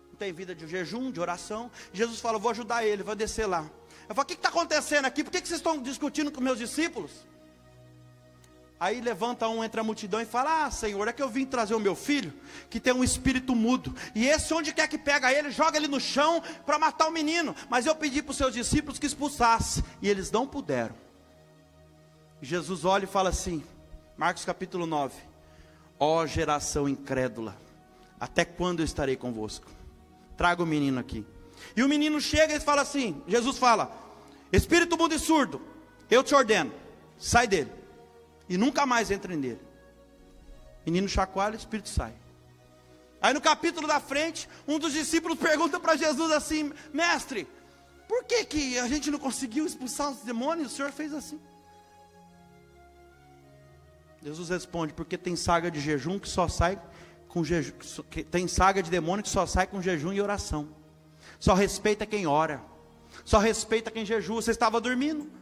Não tem vida de jejum, de oração. Jesus fala, vou ajudar ele, vou descer lá. Eu falo, o que está acontecendo aqui? Por que vocês estão discutindo com meus discípulos? Aí levanta um entre a multidão e fala, Senhor, é que eu vim trazer o meu filho, que tem um espírito mudo, e esse onde quer que pega ele, joga ele no chão, para matar o menino, mas eu pedi para os seus discípulos que expulsasse, e eles não puderam. Jesus olha e fala assim, Marcos capítulo 9, ó geração incrédula, até quando eu estarei convosco? Traga o menino aqui. E o menino chega e fala assim, Jesus fala, espírito mudo e surdo, eu te ordeno, sai dele, e nunca mais entre nele. Menino chacoalha, o espírito sai. Aí no capítulo da frente, um dos discípulos pergunta para Jesus assim, mestre, por que a gente não conseguiu expulsar os demônios? O Senhor fez assim. Jesus responde, porque tem saga de jejum que só sai com jejum, tem saga de demônio que só sai com jejum e oração. Só respeita quem ora, só respeita quem jejua. Você estava dormindo.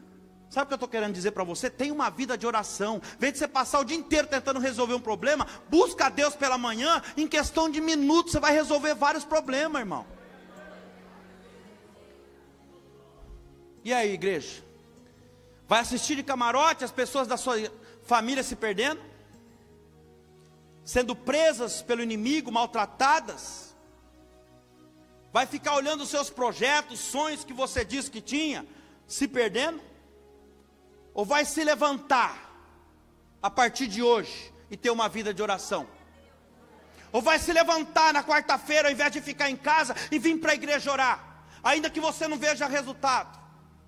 Sabe o que eu estou querendo dizer para você? Tem uma vida de oração. Em vez de você passar o dia inteiro tentando resolver um problema, busca a Deus pela manhã. Em questão de minutos você vai resolver vários problemas, irmão. E aí, igreja? Vai assistir de camarote as pessoas da sua família se perdendo? Sendo presas pelo inimigo, maltratadas? Vai ficar olhando os seus projetos, sonhos que você disse que tinha, se perdendo? Ou vai se levantar a partir de hoje e ter uma vida de oração? Ou vai se levantar na quarta-feira, ao invés de ficar em casa, e vir para a igreja orar, ainda que você não veja resultado,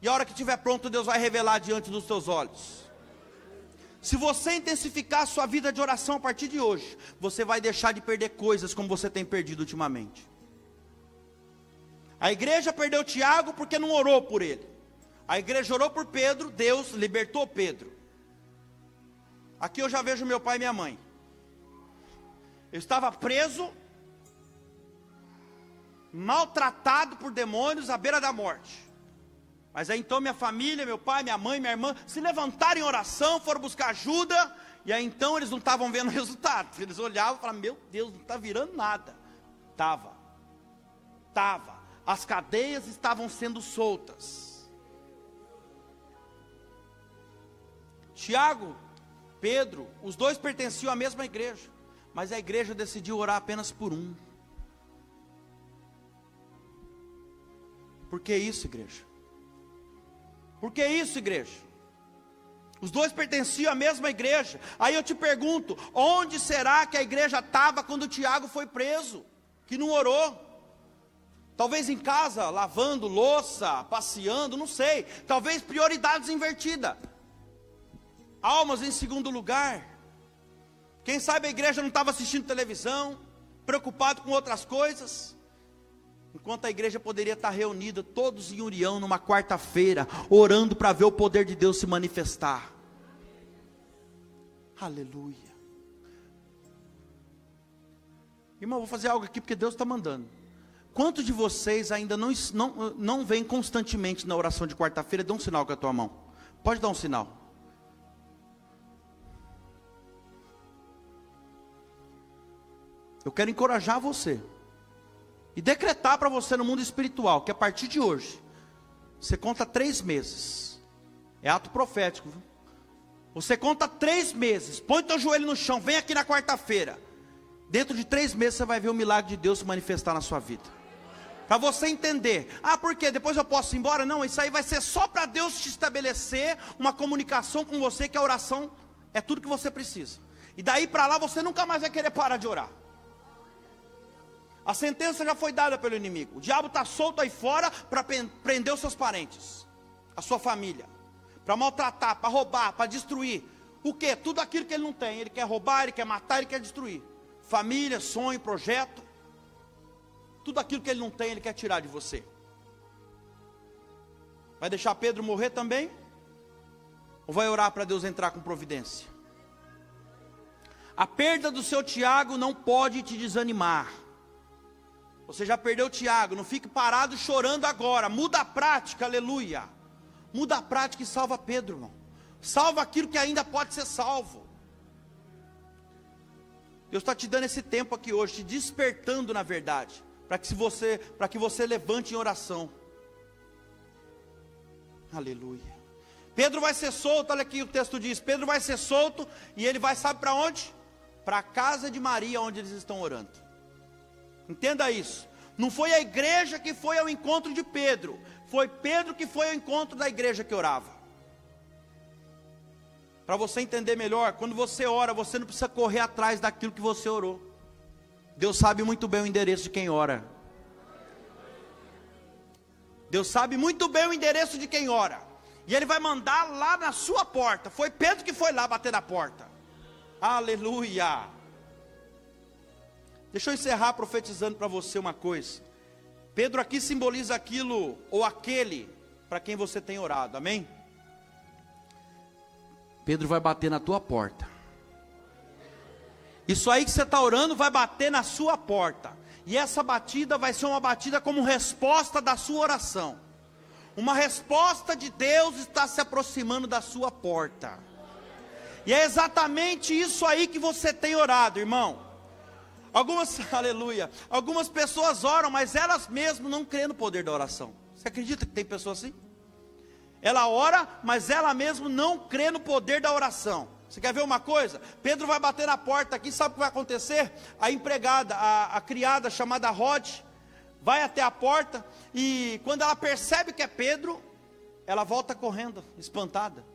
e a hora que estiver pronto, Deus vai revelar diante dos seus olhos. Se você intensificar a sua vida de oração a partir de hoje, você vai deixar de perder coisas como você tem perdido ultimamente. A igreja perdeu Tiago porque não orou por ele. A igreja orou por Pedro, Deus libertou Pedro. Aqui eu já vejo meu pai e minha mãe. Eu estava preso, maltratado por demônios à beira da morte. Mas aí então minha família, meu pai, minha mãe, minha irmã, se levantaram em oração, foram buscar ajuda. E aí então eles não estavam vendo resultado. Eles olhavam e falavam, meu Deus, não está virando nada. Estava. As cadeias estavam sendo soltas. Tiago, Pedro, os dois pertenciam à mesma igreja. Mas a igreja decidiu orar apenas por um. Por que isso, igreja? Por que isso, igreja? Os dois pertenciam à mesma igreja. Aí eu te pergunto, onde será que a igreja estava quando Tiago foi preso? Que não orou? Talvez em casa, lavando louça, passeando, não sei. Talvez prioridades invertidas. Almas em segundo lugar. Quem sabe a igreja não estava assistindo televisão, preocupado com outras coisas. enquanto a igreja poderia estar reunida, todos em união, numa quarta-feira, orando para ver o poder de Deus se manifestar. Aleluia. Irmão, vou fazer algo aqui porque Deus está mandando. Quantos de vocês ainda não vêm constantemente na oração de quarta-feira? Dê um sinal com a tua mão. Pode dar um sinal. Eu quero encorajar você e decretar para você no mundo espiritual que a partir de hoje você conta 3 meses. É ato profético, viu? Você conta 3 meses. Põe teu joelho no chão. Vem aqui na quarta-feira. Dentro de 3 meses você vai ver o milagre de Deus se manifestar na sua vida. Para você entender. Ah, por quê? Depois eu posso ir embora? Não, isso aí vai ser só para Deus te estabelecer uma comunicação com você, que a oração é tudo que você precisa. E daí para lá você nunca mais vai querer parar de orar. A sentença já foi dada pelo inimigo. O diabo está solto aí fora para prender os seus parentes, a sua família, para maltratar, para roubar, para destruir. O quê? Tudo aquilo que ele não tem. Ele quer roubar, ele quer matar, ele quer destruir. Família, sonho, projeto. Tudo aquilo que ele não tem, ele quer tirar de você. Vai deixar Pedro morrer também? Ou vai orar para Deus entrar com providência? A perda do seu Tiago não pode te desanimar. Você já perdeu o Tiago, não fique parado chorando agora. Muda a prática, aleluia. Muda a prática e salva Pedro, irmão. Salva aquilo que ainda pode ser salvo. Deus está te dando esse tempo aqui hoje, te despertando na verdade, para que você levante em oração. Aleluia. Pedro vai ser solto, olha aqui o texto diz, Pedro vai ser solto e ele vai, sabe para onde? Para a casa de Maria, onde eles estão orando. Entenda isso. Não foi a igreja que foi ao encontro de Pedro, foi Pedro que foi ao encontro da igreja que orava. Para você entender melhor, quando você ora, você não precisa correr atrás daquilo que você orou. Deus sabe muito bem o endereço de quem ora. Deus sabe muito bem o endereço de quem ora. E Ele vai mandar lá na sua porta. Foi Pedro que foi lá bater na porta. Aleluia. Deixa eu encerrar profetizando para você uma coisa. Pedro aqui simboliza aquilo ou aquele para quem você tem orado, amém? Pedro vai bater na tua porta. Isso aí que você está orando vai bater na sua porta. E essa batida vai ser uma batida como resposta da sua oração. Uma resposta de Deus está se aproximando da sua porta. E é exatamente isso aí que você tem orado, irmão. Algumas pessoas oram, mas elas mesmas não creem no poder da oração. Você acredita que tem pessoas assim? Ela ora, mas ela mesma não crê no poder da oração. Você quer ver uma coisa? Pedro vai bater na porta aqui, sabe o que vai acontecer? A empregada, a criada chamada Rod, vai até a porta, e quando ela percebe que é Pedro, ela volta correndo, espantada.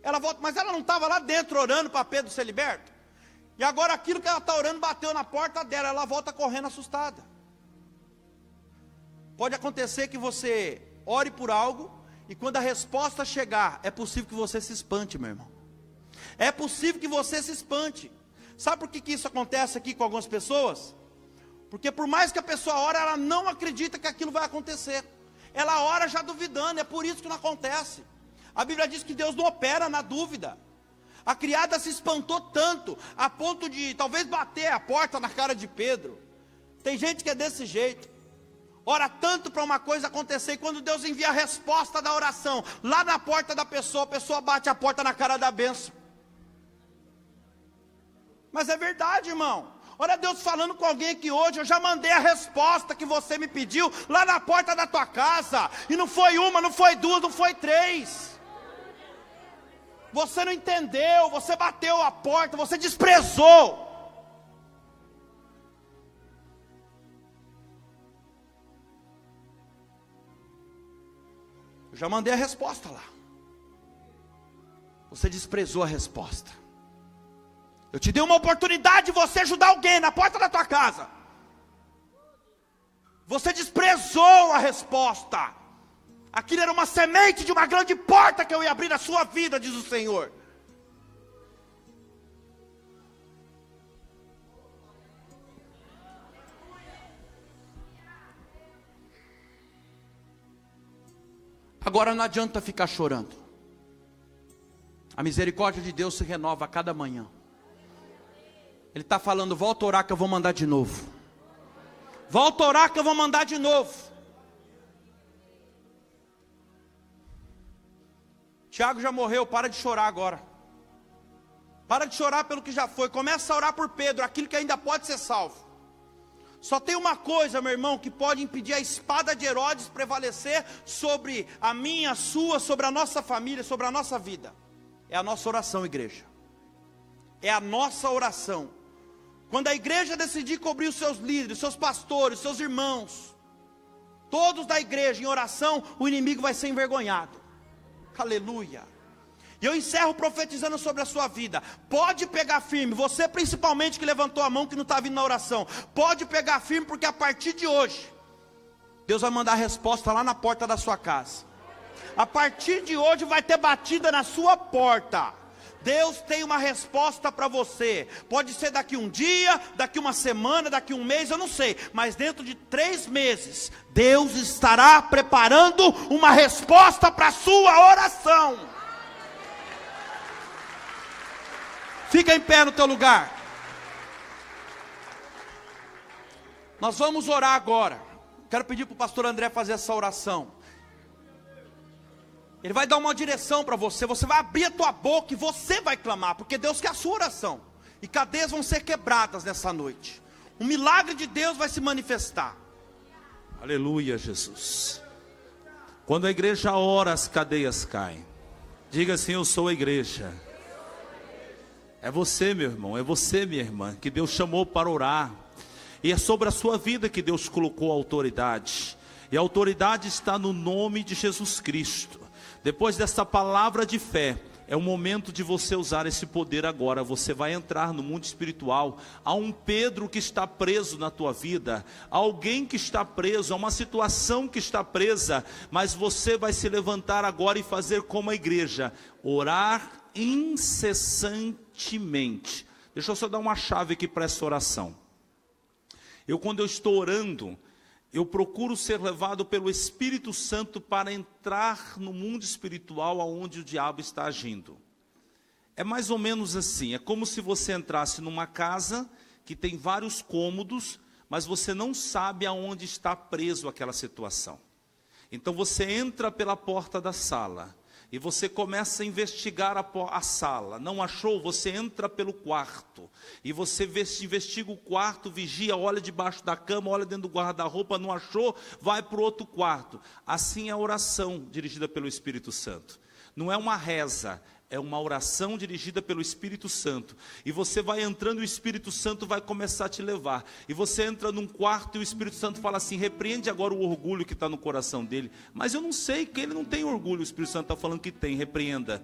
Ela volta, mas ela não estava lá dentro orando para Pedro ser liberto? E agora aquilo que ela está orando bateu na porta dela, ela volta correndo assustada. Pode acontecer que você ore por algo, e quando a resposta chegar, é possível que você se espante, meu irmão. É possível que você se espante. Sabe por que isso acontece aqui com algumas pessoas? Porque por mais que a pessoa ore, ela não acredita que aquilo vai acontecer. Ela ora já duvidando, é por isso que não acontece. A Bíblia diz que Deus não opera na dúvida. A criada se espantou tanto, a ponto de talvez bater a porta na cara de Pedro. Tem gente que é desse jeito. Ora tanto para uma coisa acontecer, e quando Deus envia a resposta da oração, lá na porta da pessoa, a pessoa bate a porta na cara da bênção. Mas é verdade, irmão. Olha Deus falando com alguém aqui hoje, eu já mandei a resposta que você me pediu, lá na porta da tua casa. E não foi uma, não foi duas, não foi 3. Você não entendeu, você bateu a porta, você desprezou. Eu já mandei a resposta lá. Você desprezou a resposta. Eu te dei uma oportunidade de você ajudar alguém na porta da tua casa. Você desprezou a resposta. Aquilo era uma semente de uma grande porta que eu ia abrir na sua vida, diz o Senhor. Agora não adianta ficar chorando. A misericórdia de Deus se renova a cada manhã. Ele está falando, volta a orar que eu vou mandar de novo. Volta a orar que eu vou mandar de novo. Tiago já morreu, para de chorar agora. Para de chorar pelo que já foi. Começa a orar por Pedro, aquilo que ainda pode ser salvo. Só tem uma coisa, meu irmão, que pode impedir a espada de Herodes prevalecer sobre a minha, a sua, sobre a nossa família, sobre a nossa vida. É a nossa oração, igreja. É a nossa oração. Quando a igreja decidir cobrir os seus líderes, os seus pastores, os seus irmãos, todos da igreja em oração, o inimigo vai ser envergonhado. Aleluia. E eu encerro profetizando sobre a sua vida. Pode pegar firme, você principalmente que levantou a mão, que não está vindo na oração. Pode pegar firme, porque a partir de hoje Deus vai mandar a resposta lá na porta da sua casa. A partir de hoje vai ter batida na sua porta. Deus tem uma resposta para você. Pode ser daqui um dia, daqui uma semana, daqui um mês, eu não sei. Mas dentro de 3 meses, Deus estará preparando uma resposta para a sua oração. Fica em pé no teu lugar. Nós vamos orar agora. Quero pedir para o pastor André fazer essa oração. Ele vai dar uma direção para você. Você vai abrir a tua boca e você vai clamar, porque Deus quer a sua oração. E cadeias vão ser quebradas nessa noite. Um milagre de Deus vai se manifestar. Aleluia, Jesus. Quando a igreja ora, as cadeias caem. Diga assim: eu sou a igreja. É você, meu irmão, é você, minha irmã, que Deus chamou para orar. E é sobre a sua vida que Deus colocou a autoridade. E a autoridade está no nome de Jesus Cristo. Depois dessa palavra de fé, é o momento de você usar esse poder agora. Você vai entrar no mundo espiritual. Há um Pedro que está preso na tua vida. Há alguém que está preso. Há uma situação que está presa. Mas você vai se levantar agora e fazer como a igreja. Orar incessantemente. Deixa eu só dar uma chave aqui para essa oração. Quando eu estou orando, eu procuro ser levado pelo Espírito Santo para entrar no mundo espiritual onde o diabo está agindo. É mais ou menos assim, é como se você entrasse numa casa que tem vários cômodos, mas você não sabe aonde está preso aquela situação. Então você entra pela porta da sala e você começa a investigar a sala. Não achou? Você entra pelo quarto e você investiga o quarto, vigia, olha debaixo da cama, olha dentro do guarda-roupa. Não achou? Vai para o outro quarto. Assim é a oração dirigida pelo Espírito Santo. Não é uma reza, é uma oração dirigida pelo Espírito Santo. E você vai entrando e o Espírito Santo vai começar a te levar. E você entra num quarto e o Espírito Santo fala assim: repreende agora o orgulho que está no coração dele. Mas eu não sei, que ele não tem orgulho. O Espírito Santo está falando que tem. Repreenda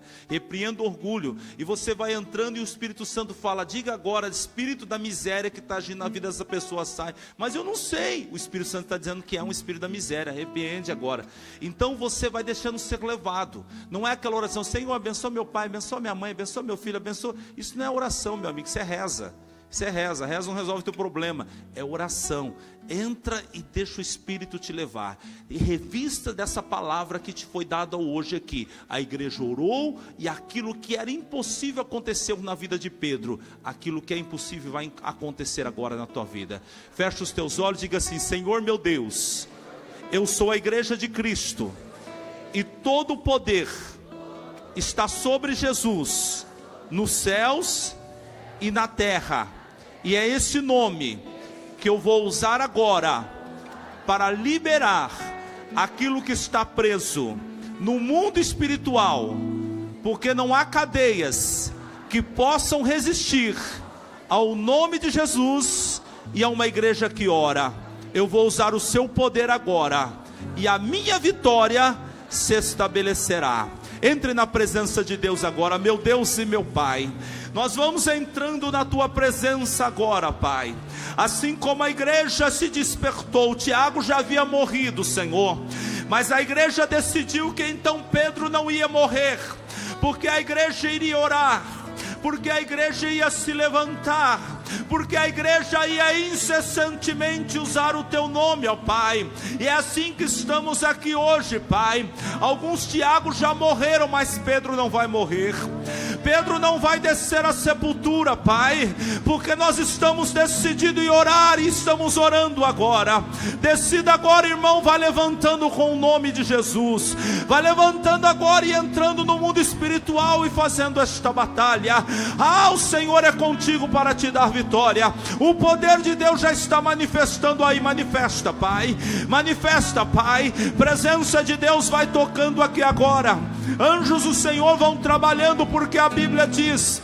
o orgulho. E você vai entrando e o Espírito Santo fala: diga agora, espírito da miséria que está agindo na vida dessa pessoa, sai. Mas eu não sei. O Espírito Santo está dizendo que é um espírito da miséria. Repreende agora. Então você vai deixando ser levado. Não é aquela oração: Senhor, abençoa meu pai, abençoa minha mãe, abençoa meu filho, abençoa. Isso não é oração, meu amigo, isso é reza. Isso é reza. Reza não resolve o teu problema, é oração. Entra e deixa o Espírito te levar. E revista dessa palavra que te foi dada hoje aqui. A igreja orou e aquilo que era impossível aconteceu na vida de Pedro. Aquilo que é impossível vai acontecer agora na tua vida. Fecha os teus olhos e diga assim: Senhor meu Deus, eu sou a igreja de Cristo e todo o poder está sobre Jesus, nos céus e na terra. E é esse nome que eu vou usar agora para liberar aquilo que está preso no mundo espiritual, porque não há cadeias que possam resistir ao nome de Jesus e a uma igreja que ora. Eu vou usar o seu poder agora e a minha vitória se estabelecerá. Entre na presença de Deus agora, meu Deus e meu Pai. Nós vamos entrando na tua presença agora, Pai. Assim como a igreja se despertou, Tiago já havia morrido, Senhor, mas a igreja decidiu que então Pedro não ia morrer, porque a igreja iria orar, porque a igreja ia se levantar, porque a igreja ia incessantemente usar o teu nome, ó Pai. E é assim que estamos aqui hoje, Pai. Alguns Tiagos já morreram, mas Pedro não vai morrer. Pedro não vai descer à sepultura, Pai, porque nós estamos decididos em orar e estamos orando agora. Decida agora, irmão, vai levantando com o nome de Jesus, vai levantando agora e entrando no mundo espiritual e fazendo esta batalha. O Senhor é contigo para te dar vitória. O poder de Deus já está manifestando aí. Manifesta, Pai, manifesta, Pai. Presença de Deus vai tocando aqui agora. Anjos do Senhor vão trabalhando, porque a Bíblia diz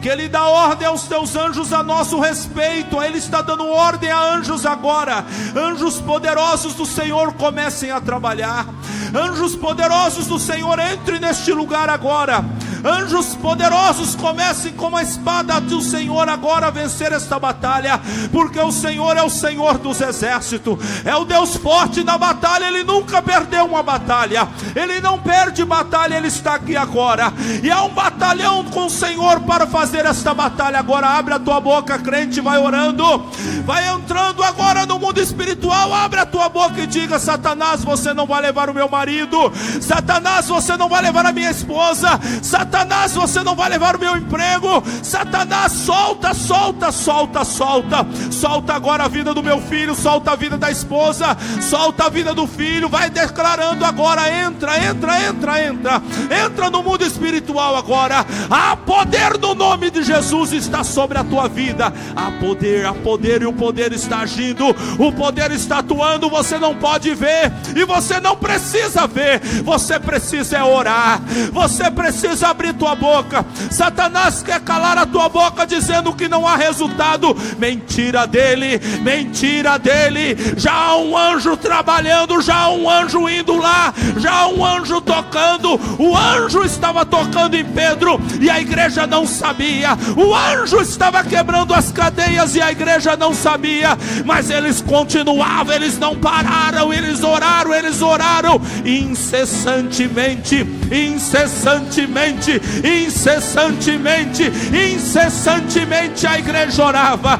que Ele dá ordem aos teus anjos a nosso respeito. Ele está dando ordem a anjos agora. Anjos poderosos do Senhor comecem a trabalhar. Anjos poderosos do Senhor, entre neste lugar agora. Anjos poderosos, comecem com a espada do Senhor agora a vencer esta batalha, porque o Senhor é o Senhor dos exércitos, é o Deus forte na batalha. Ele nunca perdeu uma batalha, Ele não perde batalha. Ele está aqui agora, e há um batalhão com o Senhor para fazer esta batalha agora. Abre a tua boca, crente, vai orando, vai entrando agora no mundo espiritual. Abre a tua boca e diga: Satanás, você não vai levar o meu marido. Satanás, você não vai levar a minha esposa. Satanás, você não vai levar o meu emprego. Satanás, solta, solta, solta, solta. Solta agora a vida do meu filho, solta a vida da esposa, solta a vida do filho. Vai declarando agora: entra, entra, entra, entra. Entra no mundo espiritual agora. Há poder no nome de Jesus, está sobre a tua vida. Há poder, e o poder está agindo, o poder está atuando. Você não pode ver, e você não precisa ver. Você precisa orar, você precisa abrir tua boca. Satanás quer calar a tua boca dizendo que não há resultado. Mentira dele, mentira dele. Já há um anjo trabalhando, já há um anjo indo lá, já há um anjo tocando. O anjo estava tocando em Pedro e a igreja não sabia. O anjo estava quebrando as cadeias e a igreja não sabia, mas eles continuavam, eles não pararam, eles oraram incessantemente, incessantemente, incessantemente, incessantemente a igreja orava.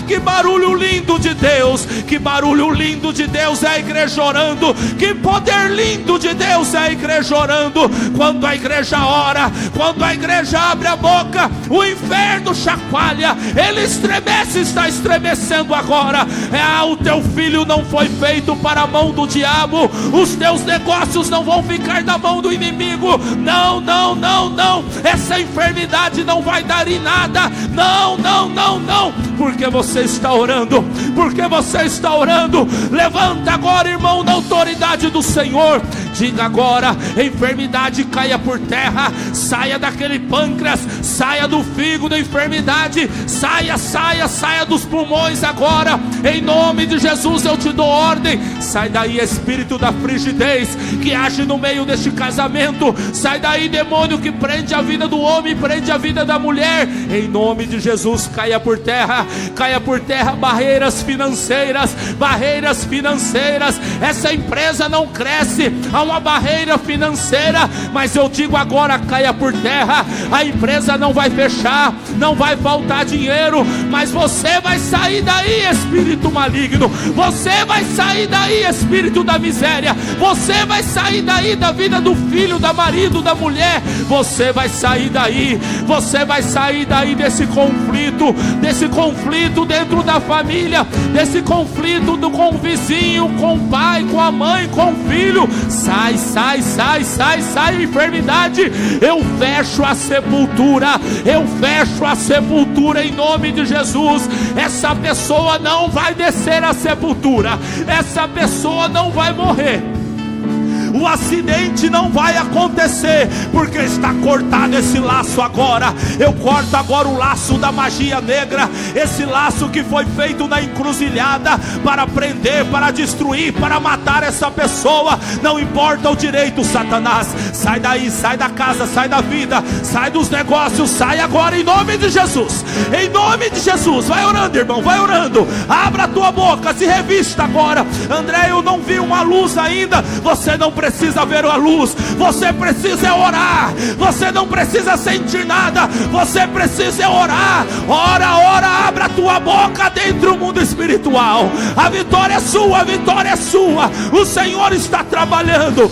Que barulho lindo de Deus, que barulho lindo de Deus é a igreja orando, que poder lindo de Deus é a igreja orando. Quando a igreja ora, quando a igreja abre a boca, o inferno chacoalha, ele estremece, está estremecendo agora. O teu filho não foi feito para a mão do diabo, os teus negócios não vão ficar na mão do inimigo. Não, não, não, não. Essa enfermidade não vai dar em nada. Não, não, não, não. Porque você está orando, porque você está orando. Levanta agora, irmão, na autoridade do Senhor. Diga agora: enfermidade caia por terra, saia daquele pâncreas, saia do fígado, enfermidade, saia, saia, saia dos pulmões agora, em nome de Jesus. Eu te dou ordem, sai daí espírito da frigidez que age no meio deste casamento, sai daí demônio que prende a vida do homem, prende a vida da mulher, em nome de Jesus. Caia por terra barreiras financeiras, barreiras financeiras. Essa empresa não cresce, há uma barreira financeira, mas eu digo agora: caia por terra. A empresa não vai fechar, não vai faltar dinheiro, mas você vai sair daí, espírito maligno. Você vai sair daí, espírito da miséria. Você vai sair daí da vida do filho, da marido, da mulher. Você vai sair daí, você vai sair daí desse conflito dentro da família, desse conflito com o vizinho, com o pai, com a mãe, com o filho. Sai, sai, sai, sai, sai, enfermidade. Eu fecho a sepultura, eu fecho a sepultura em nome de Jesus. Essa pessoa não vai descer a sepultura, essa pessoa não vai morrer. O acidente não vai acontecer, porque está cortado esse laço agora. Eu corto agora o laço da magia negra, esse laço que foi feito na encruzilhada para prender, para destruir, para matar essa pessoa. Não importa o direito, Satanás, sai daí, sai da casa, sai da vida, sai dos negócios, sai agora em nome de Jesus, em nome de Jesus. Vai orando, irmão, vai orando. Abra a tua boca, se revista agora. André, eu não vi uma luz ainda. Você não precisa ver a luz, você precisa orar. Você não precisa sentir nada, você precisa orar. Ora, abra a tua boca dentro do mundo espiritual. A vitória é sua, a vitória é sua. O Senhor está trabalhando.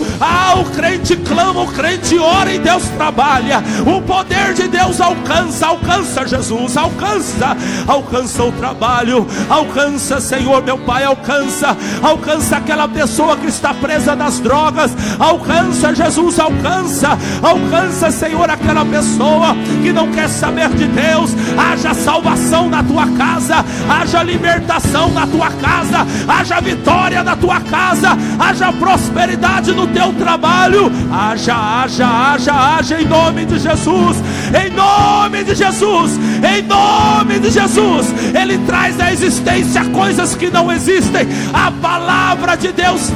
O crente clama, o crente ora e Deus trabalha. O poder de Deus alcança Jesus, alcança o trabalho, alcança, Senhor meu Pai, alcança aquela pessoa que está presa nas drogas, alcança Jesus, alcança, Senhor, aquela pessoa que não quer saber de Deus. Haja salvação na tua casa, haja libertação na tua casa, haja vitória na tua casa, haja prosperidade no teu trabalho, haja em nome de Jesus, em nome de Jesus, em nome de Jesus. Ele traz à existência coisas que não existem. A palavra de Deus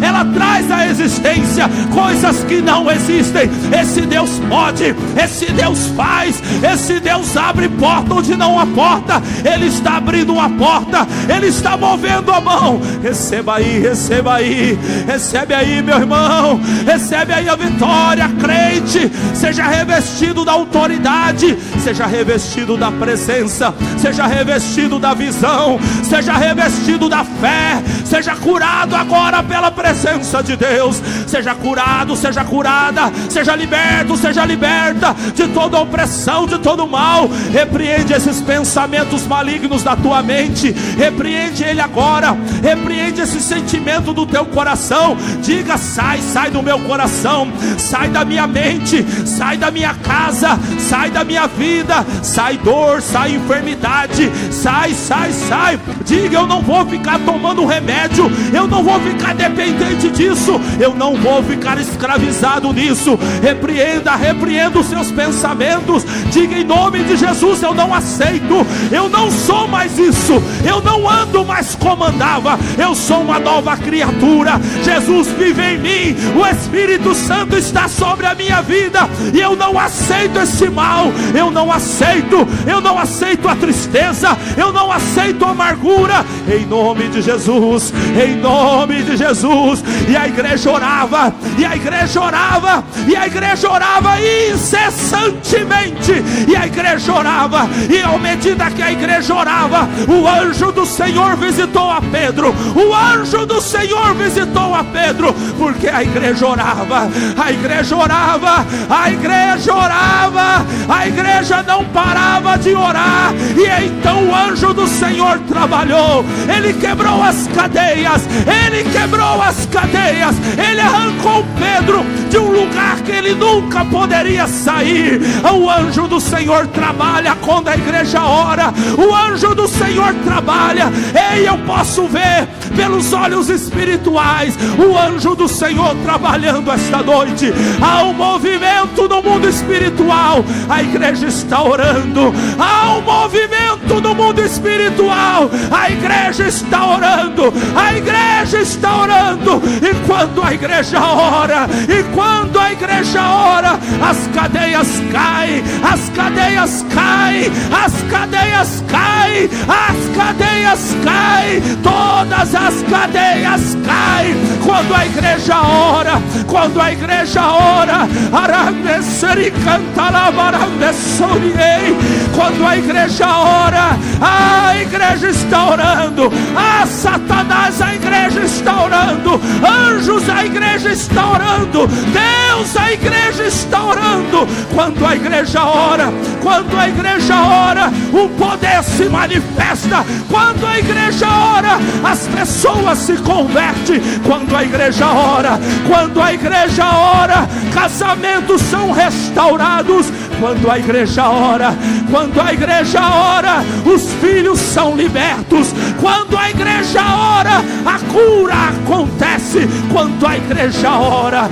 ela traz à existência coisas que não existem. Esse Deus pode, esse Deus faz, esse Deus abre porta onde não há porta. Ele está abrindo uma porta, Ele está movendo a mão. Receba aí, recebe aí, meu irmão, recebe aí a vitória. Crente, seja revestido da autoridade, seja revestido da presença, seja revestido da visão, seja revestido da fé, seja curado agora pela presença de Deus. Seja curado, seja curada, seja liberto, seja liberta de toda opressão, de todo mal. Repreende esses pensamentos malignos da tua mente, repreende ele agora, repreende esse sentimento do teu coração. Diga: sai do meu coração, sai da minha mente, sai da minha casa, sai da minha vida, sai dor, sai enfermidade, sai. Diga: eu não vou ficar tomando remédio, eu não vou ficar dependente disso, eu não vou ficar escravizado nisso. Repreenda os seus pensamentos. Diga: em nome de Jesus, eu não aceito, eu não sou mais isso, eu não ando mais como andava, eu sou uma nova criatura. Jesus vive em mim, o Espírito Santo está sobre a minha vida, e eu não aceito esse mal, eu não aceito a tristeza, eu não aceito a amargura, em nome de Jesus, em nome de Jesus. E a igreja orava, e a igreja orava, e a igreja orava incessantemente, e a igreja orava, e à medida que a igreja orava, o anjo do Senhor visitou a Pedro, o anjo do Senhor visitou a Pedro, porque a igreja orava, a igreja orava, a igreja orava, a igreja não parava de orar. E então o anjo do Senhor trabalhou, ele quebrou as cadeias, ele arrancou Pedro de um lugar que ele nunca poderia sair. O anjo do Senhor trabalha quando a igreja ora, o anjo do Senhor trabalha. Ei, eu posso ver pelos olhos espirituais o anjo do Senhor trabalhando esta noite. Há um movimento no mundo espiritual, a igreja está orando. Há um movimento no mundo espiritual, a igreja está orando, a igreja está orando. E quando a igreja ora, as cadeias caem, as cadeias caem, todas as cadeias caem. Quando a igreja ora, quando a igreja ora, a igreja está orando. Satanás, a igreja está orando. Anjos, a igreja está orando. Deus, a igreja está orando. Quando a igreja ora, o poder se manifesta. Quando a igreja ora, as pessoas se convertem. Quando a igreja ora, casamentos são restaurados. Quando a igreja ora, os filhos são libertos. Quando a igreja ora, a cura acontece. Quando a igreja ora,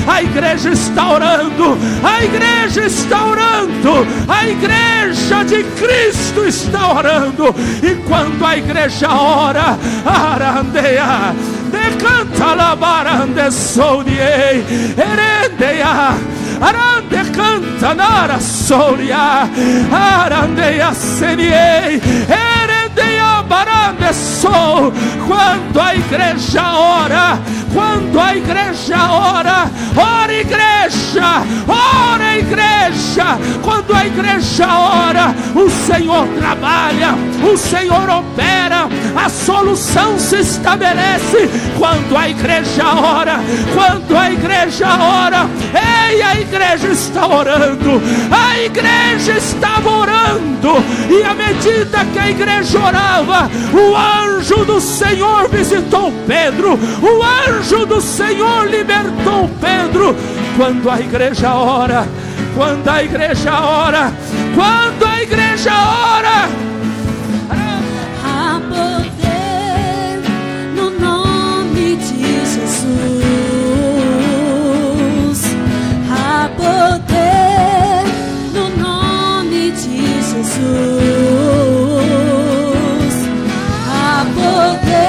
a igreja está orando, a igreja está orando, a igreja de Cristo está orando. E quando a igreja ora, arandeia, decanta la barande souriei, herendeia, arande canta nara souria, arandeia seniei, herendeia barande começou. Quando a igreja ora, quando a igreja ora, ora igreja, ora igreja. Quando a igreja ora, o Senhor trabalha, o Senhor opera, a solução se estabelece. Quando a igreja ora, quando a igreja ora, ei, a igreja está orando, a igreja estava orando, e à medida que a igreja orava, o anjo do Senhor visitou Pedro, o anjo do Senhor libertou Pedro. Quando a igreja ora, quando a igreja ora, quando a igreja ora, há poder no nome de Jesus, há poder no nome de Jesus, há poder